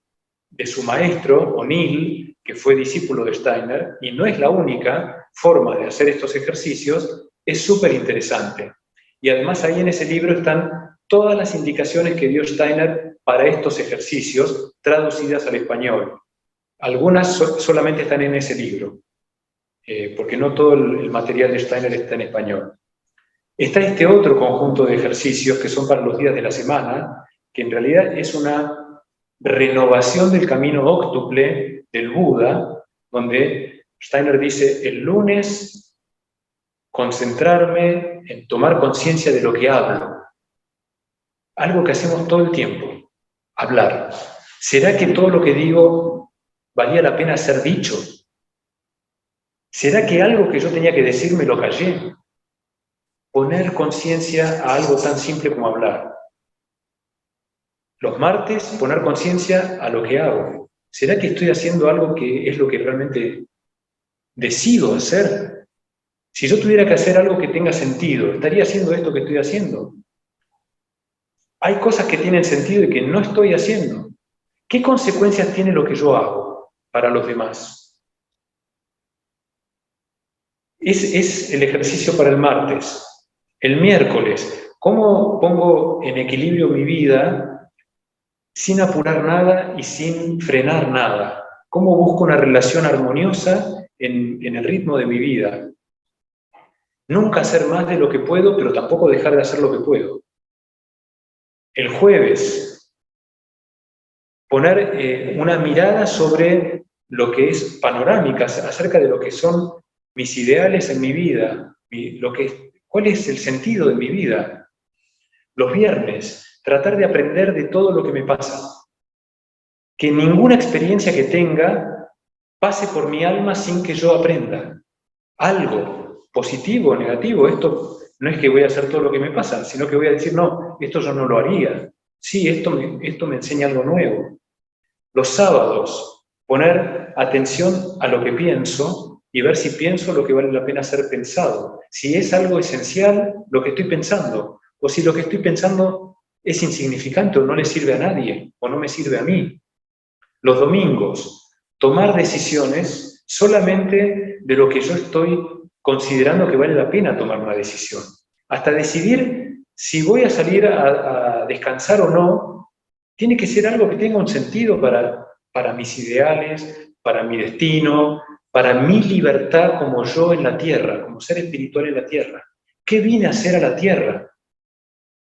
de su maestro, O'Neill, que fue discípulo de Steiner, y no es la única forma de hacer estos ejercicios, es súper interesante. Y además ahí en ese libro están todas las indicaciones que dio Steiner para estos ejercicios, traducidas al español. Algunas solamente están en ese libro, porque no todo el material de Steiner está en español. Está este otro conjunto de ejercicios que son para los días de la semana, que en realidad es una renovación del camino óctuple del Buda, donde Steiner dice: el lunes concentrarme en tomar conciencia de lo que hablo. Algo que hacemos todo el tiempo. hablar. ¿Será que todo lo que digo valía la pena ser dicho? ¿Será que algo que yo tenía que decir me lo callé? Poner conciencia a algo tan simple como hablar. Los martes, poner conciencia a lo que hago. ¿Será que estoy haciendo algo que es lo que realmente decido hacer? Si yo tuviera que hacer algo que tenga sentido, ¿estaría haciendo esto que estoy haciendo? Hay cosas que tienen sentido y que no estoy haciendo. ¿Qué consecuencias tiene lo que yo hago para los demás? Es el ejercicio para el martes. El miércoles, ¿cómo pongo en equilibrio mi vida sin apurar nada y sin frenar nada? ¿Cómo busco una relación armoniosa en el ritmo de mi vida? Nunca hacer más de lo que puedo, pero tampoco dejar de hacer lo que puedo. El jueves, poner una mirada sobre lo que es panorámica, acerca de lo que son mis ideales en mi vida, cuál es el sentido de mi vida. Los viernes, tratar de aprender de todo lo que me pasa. Que ninguna experiencia que tenga pase por mi alma sin que yo aprenda algo, positivo o negativo. Esto no es que voy a hacer todo lo que me pasa, sino que voy a decir, no, esto yo no lo haría. Sí, esto me enseña algo nuevo. Los sábados, poner atención a lo que pienso y ver si pienso lo que vale la pena ser pensado. Si es algo esencial lo que estoy pensando, o si lo que estoy pensando es insignificante o no le sirve a nadie, o no me sirve a mí. Los domingos, tomar decisiones solamente de lo que yo estoy considerando que vale la pena tomar una decisión. Hasta decidir si voy a salir a descansar o no, tiene que ser algo que tenga un sentido para mis ideales, para mi destino, para mi libertad como yo en la tierra, como ser espiritual en la tierra. ¿Qué vine a hacer a la tierra?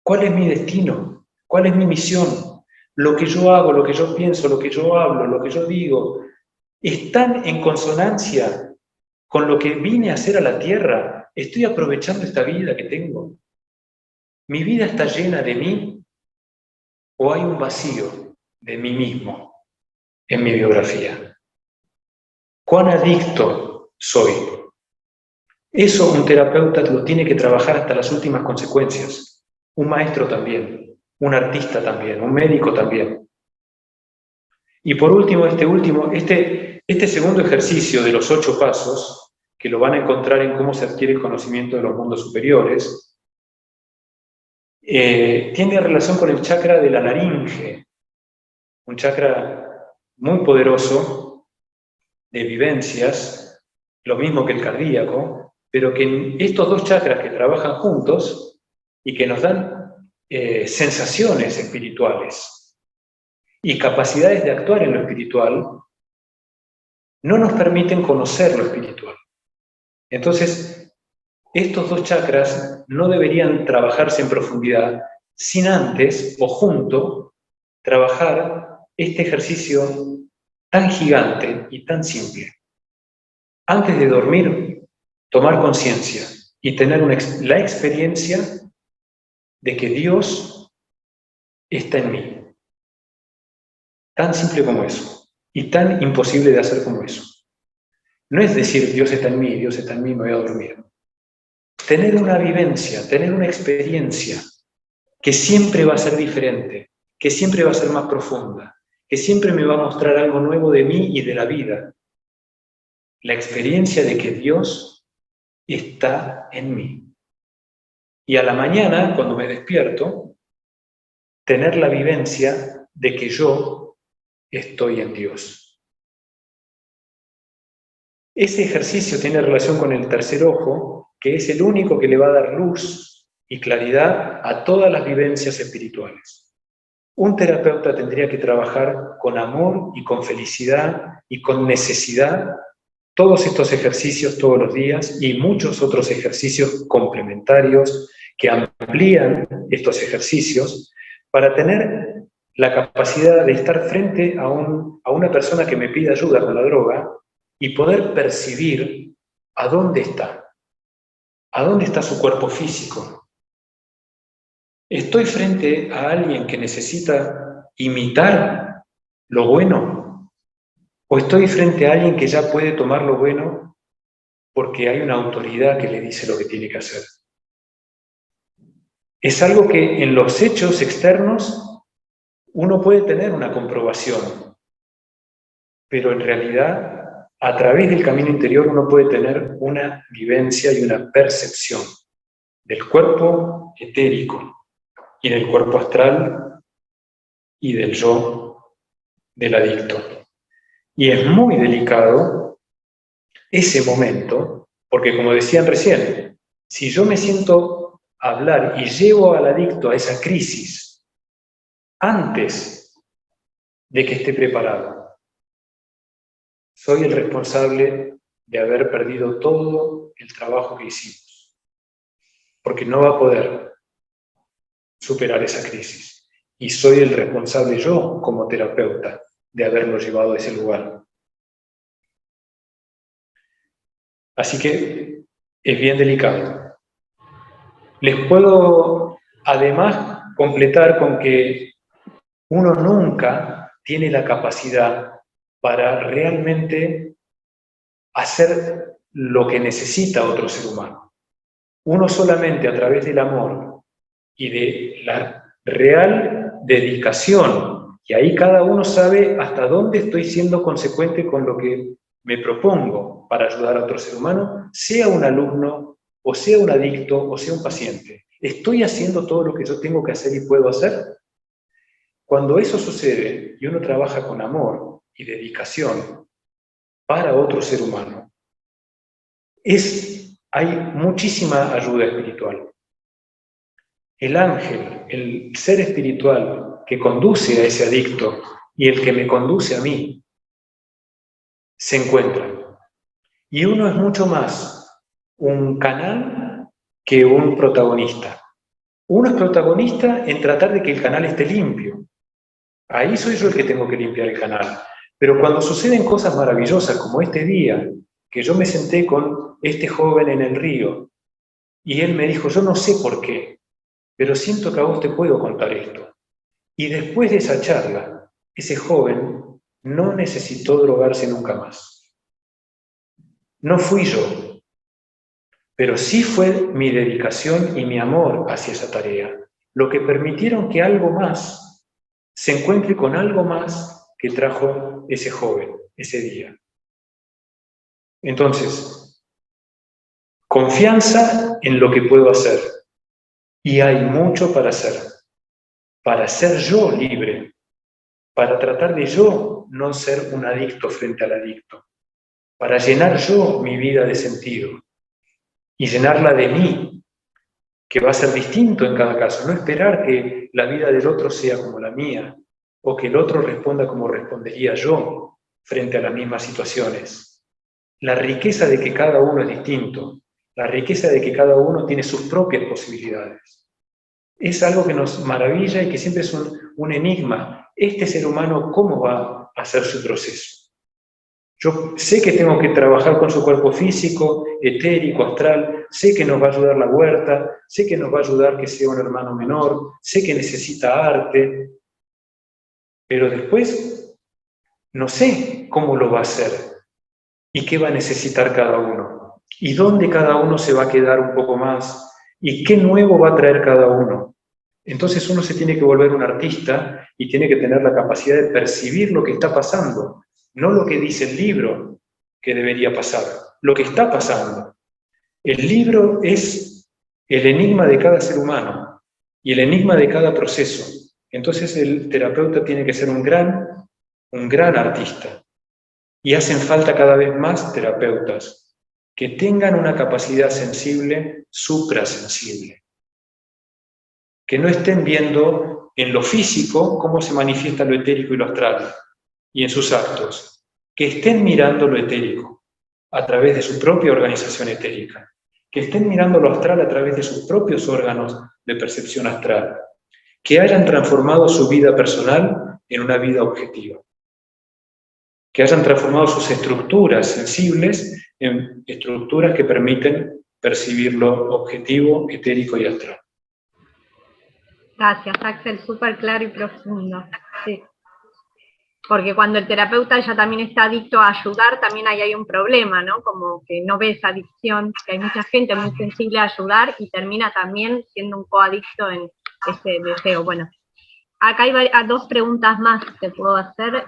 ¿Cuál es mi destino? ¿Cuál es mi misión? Lo que yo hago, lo que yo pienso, lo que yo hablo, lo que yo digo, ¿están en consonancia con lo que vine a hacer a la tierra? ¿Estoy aprovechando esta vida que tengo? ¿Mi vida está llena de mí o hay un vacío de mí mismo en mi biografía? ¿Cuán adicto soy? Eso un terapeuta lo tiene que trabajar hasta las últimas consecuencias. Un maestro también, un artista también, un médico también. Y por último, este segundo ejercicio de los 8 pasos, que lo van a encontrar en cómo se adquiere el conocimiento de los mundos superiores, tiene relación con el chakra de la laringe, un chakra muy poderoso de vivencias, lo mismo que el cardíaco, pero que en estos dos chakras que trabajan juntos y que nos dan sensaciones espirituales y capacidades de actuar en lo espiritual, no nos permiten conocer lo espiritual. Entonces, estos dos chakras no deberían trabajarse en profundidad sin antes o junto trabajar este ejercicio tan gigante y tan simple. Antes de dormir, tomar conciencia y tener la experiencia de que Dios está en mí. Tan simple como eso, y tan imposible de hacer como eso. No es decir, Dios está en mí, me voy a dormir. Tener una vivencia, tener una experiencia que siempre va a ser diferente, que siempre va a ser más profunda, que siempre me va a mostrar algo nuevo de mí y de la vida. La experiencia de que Dios está en mí. Y a la mañana, cuando me despierto, tener la vivencia de que yo estoy en Dios. Ese ejercicio tiene relación con el tercer ojo, que es el único que le va a dar luz y claridad a todas las vivencias espirituales. Un terapeuta tendría que trabajar con amor y con felicidad y con necesidad todos estos ejercicios todos los días y muchos otros ejercicios complementarios que amplían estos ejercicios para tener la capacidad de estar frente a una persona que me pide ayuda con la droga y poder percibir a dónde está su cuerpo físico. Estoy frente a alguien que necesita imitar lo bueno? ¿O estoy frente a alguien que ya puede tomar lo bueno porque hay una autoridad que le dice lo que tiene que hacer? Es algo que en los hechos externos uno puede tener una comprobación, pero en realidad a través del camino interior uno puede tener una vivencia y una percepción del cuerpo etérico y del cuerpo astral y del yo del adicto. Y es muy delicado ese momento, porque como decían recién, si yo me siento a hablar y llevo al adicto a esa crisis antes de que esté preparado, soy el responsable de haber perdido todo el trabajo que hicimos, porque no va a poder superar esa crisis. Y soy el responsable yo, como terapeuta, de haberlo llevado a ese lugar. Así que es bien delicado. Les puedo además completar con que uno nunca tiene la capacidad para realmente hacer lo que necesita otro ser humano. Uno solamente a través del amor y de la real dedicación, y ahí cada uno sabe hasta dónde estoy siendo consecuente con lo que me propongo para ayudar a otro ser humano, sea un alumno, o sea un adicto, o sea un paciente. ¿Estoy haciendo todo lo que yo tengo que hacer y puedo hacer? Cuando eso sucede y uno trabaja con amor y dedicación para otro ser humano, hay muchísima ayuda espiritual. El ángel, el ser espiritual que conduce a ese adicto y el que me conduce a mí, se encuentran. Y uno es mucho más un canal que un protagonista. Uno es protagonista en tratar de que el canal esté limpio. Ahí soy yo el que tengo que limpiar el canal. Pero cuando suceden cosas maravillosas como este día, que yo me senté con este joven en el río, y él me dijo, yo no sé por qué, pero siento que a vos te puedo contar esto. Y después de esa charla, ese joven no necesitó drogarse nunca más. No fui yo, pero sí fue mi dedicación y mi amor hacia esa tarea, lo que permitieron que algo más se encuentre con algo más que trajo ese joven ese día. Entonces, confianza en lo que puedo hacer. Y hay mucho para ser yo libre, para tratar de yo no ser un adicto frente al adicto, para llenar yo mi vida de sentido y llenarla de mí, que va a ser distinto en cada caso, no esperar que la vida del otro sea como la mía, o que el otro responda como respondería yo frente a las mismas situaciones. La riqueza de que cada uno es distinto, la riqueza de que cada uno tiene sus propias posibilidades. Es algo que nos maravilla y que siempre es un enigma. Este ser humano, ¿cómo va a hacer su proceso? Yo sé que tengo que trabajar con su cuerpo físico, etérico, astral, sé que nos va a ayudar la huerta, sé que nos va a ayudar que sea un hermano menor, sé que necesita arte, pero después no sé cómo lo va a hacer y qué va a necesitar cada uno, y dónde cada uno se va a quedar un poco más, y qué nuevo va a traer cada uno. Entonces uno se tiene que volver un artista y tiene que tener la capacidad de percibir lo que está pasando, no lo que dice el libro que debería pasar, lo que está pasando. El libro es el enigma de cada ser humano y el enigma de cada proceso. Entonces el terapeuta tiene que ser un gran artista. Y hacen falta cada vez más terapeutas que tengan una capacidad sensible, suprasensible. Que no estén viendo en lo físico cómo se manifiesta lo etérico y lo astral, y en sus actos, que estén mirando lo etérico a través de su propia organización etérica, que estén mirando lo astral a través de sus propios órganos de percepción astral, que hayan transformado su vida personal en una vida objetiva, que hayan transformado sus estructuras sensibles en estructuras que permiten percibir lo objetivo, etérico y astral. Gracias, Axel, súper claro y profundo. Sí. Porque cuando el terapeuta ya también está adicto a ayudar, también ahí hay un problema, ¿no? Como que no ve esa adicción, que hay mucha gente muy sensible a ayudar y termina también siendo un coadicto en ese deseo. Bueno, acá hay dos preguntas más que puedo hacer.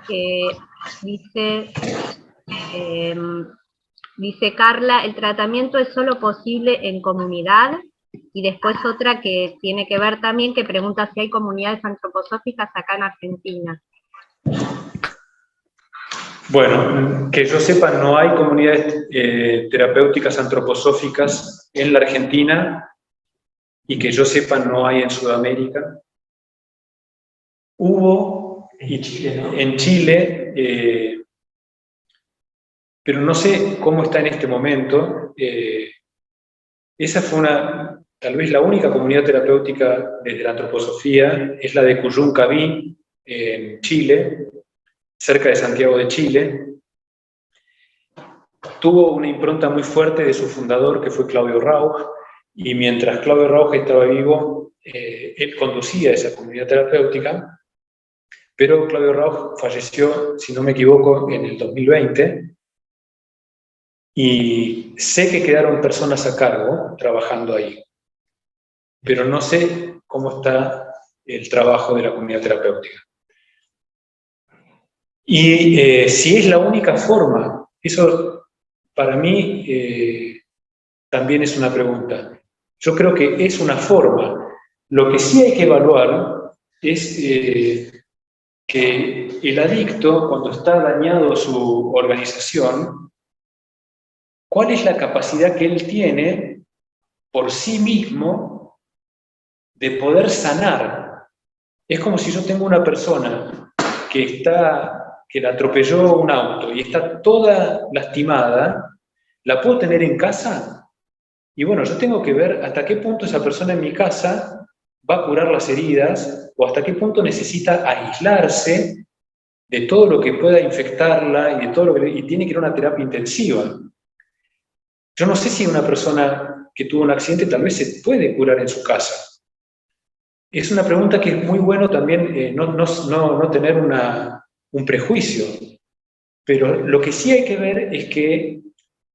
Dice Carla, ¿el tratamiento es solo posible en comunidad? Y después otra que tiene que ver también, que pregunta si hay comunidades antroposóficas acá en Argentina. Bueno, que yo sepa, no hay comunidades terapéuticas antroposóficas en la Argentina, y que yo sepa no hay en Sudamérica. Hubo En Chile, ¿no? en Chile, pero no sé cómo está en este momento. Esa fue tal vez la única comunidad terapéutica desde la antroposofía, es la de Cuyuncaví, en Chile, cerca de Santiago de Chile. Tuvo una impronta muy fuerte de su fundador, que fue Claudio Rauch, y mientras Claudio Rauch estaba vivo, él conducía esa comunidad terapéutica, pero Claudio Rauch falleció, si no me equivoco, en el 2020, y sé que quedaron personas a cargo trabajando ahí, pero no sé cómo está el trabajo de la comunidad terapéutica. Y si es la única forma, eso para mí también es una pregunta. Yo creo que es una forma. Lo que sí hay que evaluar es que el adicto, cuando está dañado su organización, ¿cuál es la capacidad que él tiene por sí mismo de poder sanar? Es como si yo tengo una persona que la atropelló un auto y está toda lastimada, ¿la puedo tener en casa? Y bueno, yo tengo que ver hasta qué punto esa persona en mi casa va a curar las heridas, o hasta qué punto necesita aislarse de todo lo que pueda infectarla y de todo y tiene que ir a una terapia intensiva. Yo no sé si una persona que tuvo un accidente tal vez se puede curar en su casa. Es una pregunta que es muy bueno también no tener un prejuicio, pero lo que sí hay que ver es que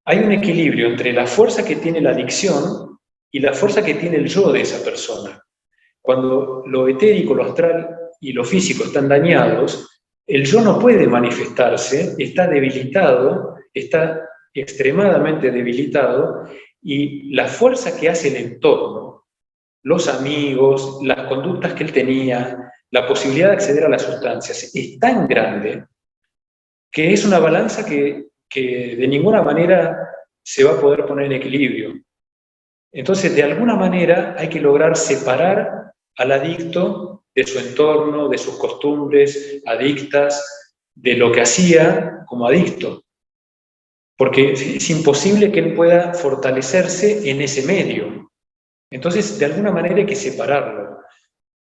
hay un equilibrio entre la fuerza que tiene la adicción y la fuerza que tiene el yo de esa persona. Cuando lo etérico, lo astral y lo físico están dañados, el yo no puede manifestarse, está debilitado, está extremadamente debilitado, y la fuerza que hace el entorno, los amigos, las conductas que él tenía, la posibilidad de acceder a las sustancias, es tan grande que es una balanza que de ninguna manera se va a poder poner en equilibrio. Entonces, de alguna manera hay que lograr separar al adicto de su entorno, de sus costumbres adictas, de lo que hacía como adicto. Porque es imposible que él pueda fortalecerse en ese medio. Entonces, de alguna manera hay que separarlo.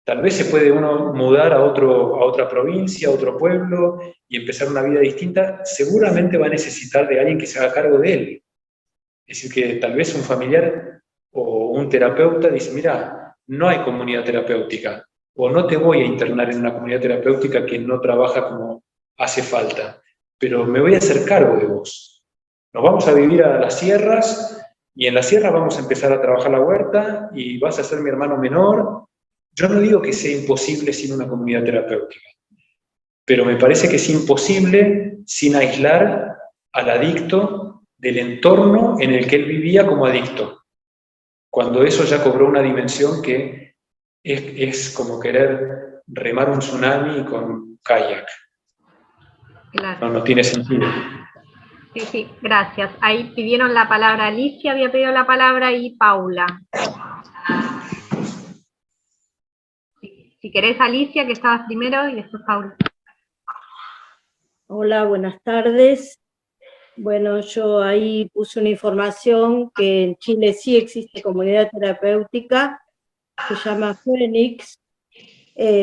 Tal vez se puede uno mudar a otra provincia, a otro pueblo, y empezar una vida distinta. Seguramente va a necesitar de alguien que se haga cargo de él. Es decir, que tal vez un familiar o un terapeuta dice, mira, no hay comunidad terapéutica, o no te voy a internar en una comunidad terapéutica que no trabaja como hace falta, pero me voy a hacer cargo de vos. Nos vamos a vivir a las sierras, y en las sierras vamos a empezar a trabajar la huerta, y vas a ser mi hermano menor. Yo no digo que sea imposible sin una comunidad terapéutica, pero me parece que es imposible sin aislar al adicto del entorno en el que él vivía como adicto, cuando eso ya cobró una dimensión que es como querer remar un tsunami con kayak. Claro. No tiene sentido. Sí, gracias. Ahí pidieron la palabra Alicia, había pedido la palabra, y Paula. Si querés, Alicia, que estabas primero, y después Paula. Hola, buenas tardes. Bueno, yo ahí puse una información que en Chile sí existe comunidad terapéutica, se llama Fénix,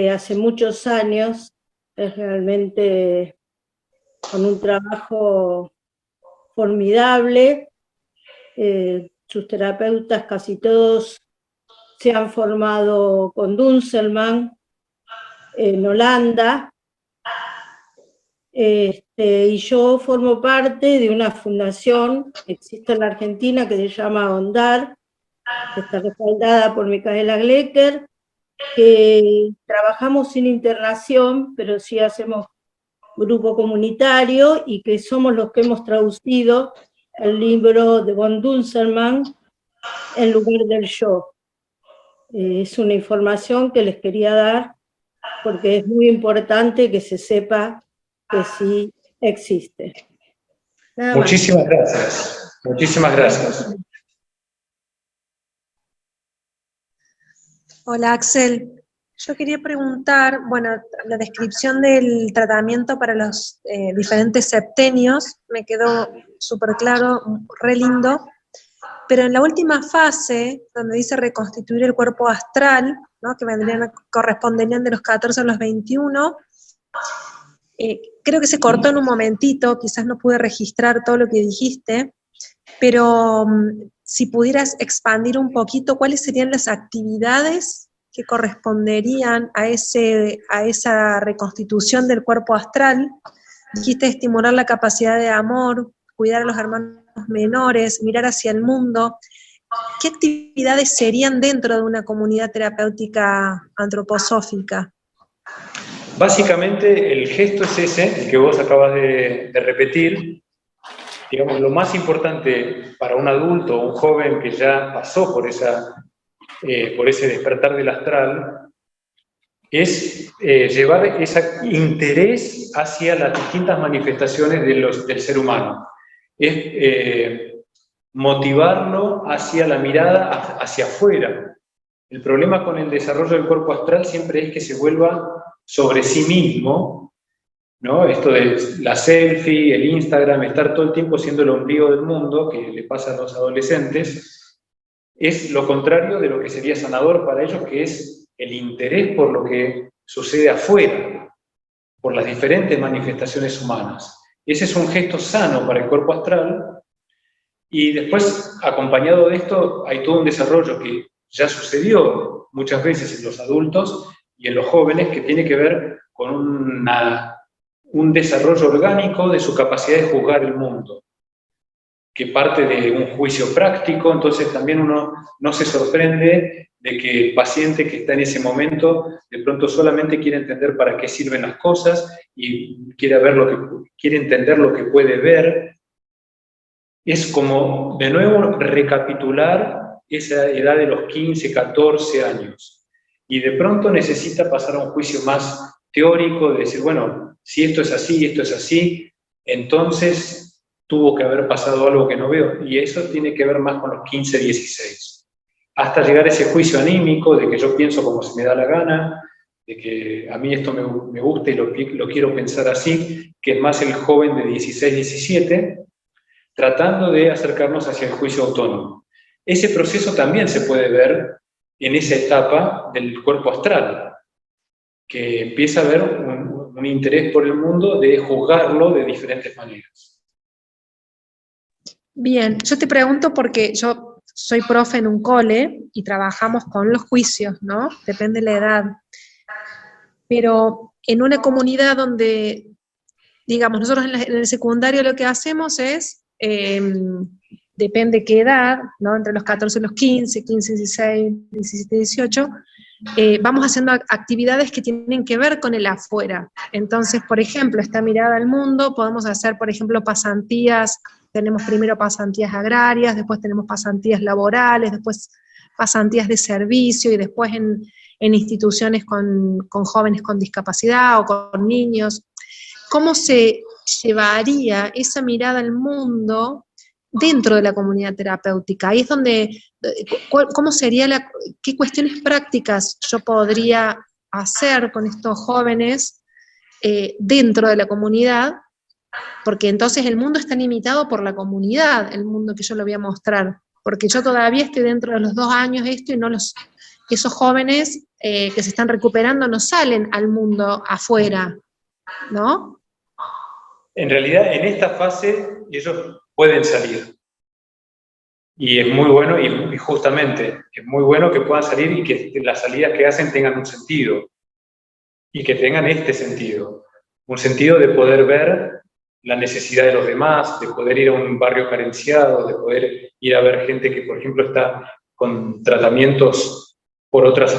hace muchos años, es realmente con un trabajo formidable, sus terapeutas casi todos se han formado con Dunselman en Holanda, y yo formo parte de una fundación que existe en la Argentina que se llama ONDAR, que está respaldada por Micaela Glecker, que trabajamos sin internación, pero sí hacemos grupo comunitario, y que somos los que hemos traducido el libro de von Dunselman, En lugar del yo. Es una información que les quería dar, porque es muy importante que se sepa que sí existe. Nada más. Muchísimas gracias. Muchísimas gracias. Hola Axel, yo quería preguntar, bueno, la descripción del tratamiento para los diferentes septenios me quedó súper claro, re lindo, pero en la última fase, donde dice reconstituir el cuerpo astral, ¿no?, que corresponderían de los 14 a los 21, creo que se cortó en un momentito, quizás no pude registrar todo lo que dijiste, pero si pudieras expandir un poquito, ¿cuáles serían las actividades que corresponderían a esa reconstitución del cuerpo astral? Dijiste estimular la capacidad de amor, cuidar a los hermanos menores, mirar hacia el mundo. ¿Qué actividades serían dentro de una comunidad terapéutica antroposófica? Básicamente el gesto es ese, el que vos acabas de repetir. Digamos, lo más importante para un adulto o un joven que ya pasó por ese despertar del astral es llevar ese interés hacia las distintas manifestaciones del ser humano. Es motivarlo hacia la mirada hacia afuera. El problema con el desarrollo del cuerpo astral siempre es que se vuelva sobre sí mismo, ¿no? Esto de la selfie, el Instagram, estar todo el tiempo siendo el ombligo del mundo, que le pasa a los adolescentes, es lo contrario de lo que sería sanador para ellos, que es el interés por lo que sucede afuera, por las diferentes manifestaciones humanas. Ese es un gesto sano para el cuerpo astral, y después, acompañado de esto, hay todo un desarrollo que ya sucedió muchas veces en los adultos y en los jóvenes, que tiene que ver con un desarrollo orgánico de su capacidad de juzgar el mundo, que parte de un juicio práctico. Entonces también uno no se sorprende de que el paciente que está en ese momento de pronto solamente quiere entender para qué sirven las cosas y quiere entender lo que puede ver. Es como, de nuevo, recapitular esa edad de los 15, 14 años. Y de pronto necesita pasar a un juicio más teórico, de decir, bueno, si esto es así, entonces tuvo que haber pasado algo que no veo. Y eso tiene que ver más con los 15, 16. Hasta llegar a ese juicio anímico de que yo pienso como se me da la gana, de que a mí esto me gusta y lo quiero pensar así, que es más el joven de 16, 17, tratando de acercarnos hacia el juicio autónomo. Ese proceso también se puede ver en esa etapa del cuerpo astral, que empieza a haber un interés por el mundo de juzgarlo de diferentes maneras. Bien, yo te pregunto porque yo soy profe en un cole y trabajamos con los juicios, ¿no? Depende de la edad. Pero en una comunidad donde, digamos, nosotros en el secundario lo que hacemos es, depende qué edad, ¿no? Entre los 14 y los 15, 15, 16, 17, 18, vamos haciendo actividades que tienen que ver con el afuera. Entonces, por ejemplo, esta mirada al mundo, podemos hacer, por ejemplo, pasantías. Tenemos primero pasantías agrarias, después tenemos pasantías laborales, después pasantías de servicio, y después en instituciones con jóvenes con discapacidad o con niños. ¿Cómo se llevaría esa mirada al mundo dentro de la comunidad terapéutica? Ahí es donde, ¿cómo sería qué cuestiones prácticas yo podría hacer con estos jóvenes dentro de la comunidad? Porque entonces el mundo está limitado por la comunidad, el mundo que yo le voy a mostrar, porque yo todavía estoy dentro de los 2 años y esos jóvenes que se están recuperando no salen al mundo afuera, ¿no? En realidad, en esta fase, ellos pueden salir. Y es muy bueno, y justamente, es muy bueno que puedan salir y que las salidas que hacen tengan un sentido. Y que tengan este sentido. Un sentido de poder ver la necesidad de los demás, de poder ir a un barrio carenciado, de poder ir a ver gente que, por ejemplo, está con tratamientos por otros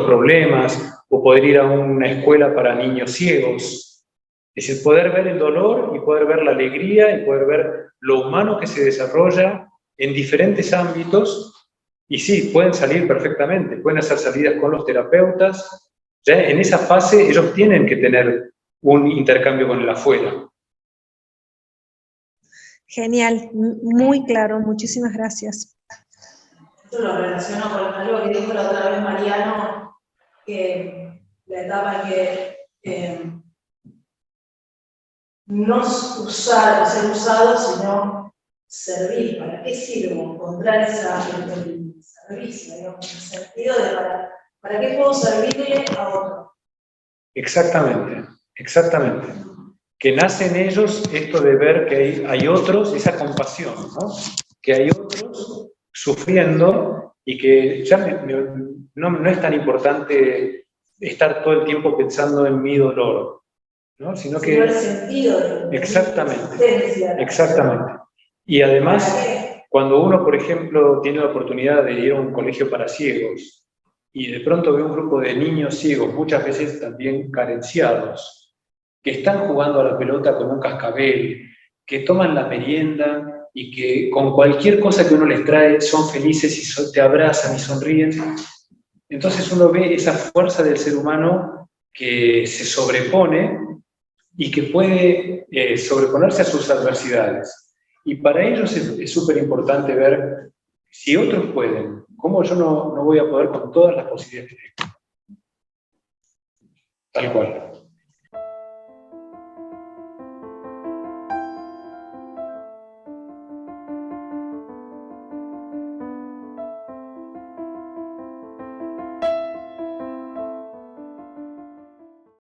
problemas, o poder ir a una escuela para niños ciegos. Es decir, poder ver el dolor y poder ver la alegría y poder ver lo humano que se desarrolla en diferentes ámbitos. Y sí, pueden salir perfectamente, pueden hacer salidas con los terapeutas. Ya en esa fase ellos tienen que tener un intercambio con el afuera. Genial, muy claro, muchísimas gracias. Esto lo relaciono con algo que dijo la otra vez Mariano, que la etapa que no usar, ser usado, sino servir. ¿Para qué sirve encontrar el servicio? Digamos, el sentido de para qué puedo servirle a otro. Exactamente, exactamente. Que nace en ellos esto de ver que hay otros, esa compasión, ¿no? Que hay otros sufriendo y que ya no es tan importante estar todo el tiempo pensando en mi dolor, ¿no? Sino que... el sentido de exactamente, exactamente. Y además, cuando uno, por ejemplo, tiene la oportunidad de ir a un colegio para ciegos y de pronto ve un grupo de niños ciegos, muchas veces también carenciados, que están jugando a la pelota con un cascabel, que toman la merienda y que con cualquier cosa que uno les trae son felices y te abrazan y sonríen. Entonces uno ve esa fuerza del ser humano que se sobrepone y que puede sobreponerse a sus adversidades. Y para ellos es súper importante ver si otros pueden, ¿cómo yo no voy a poder con todas las posibilidades que tengo? Tal cual.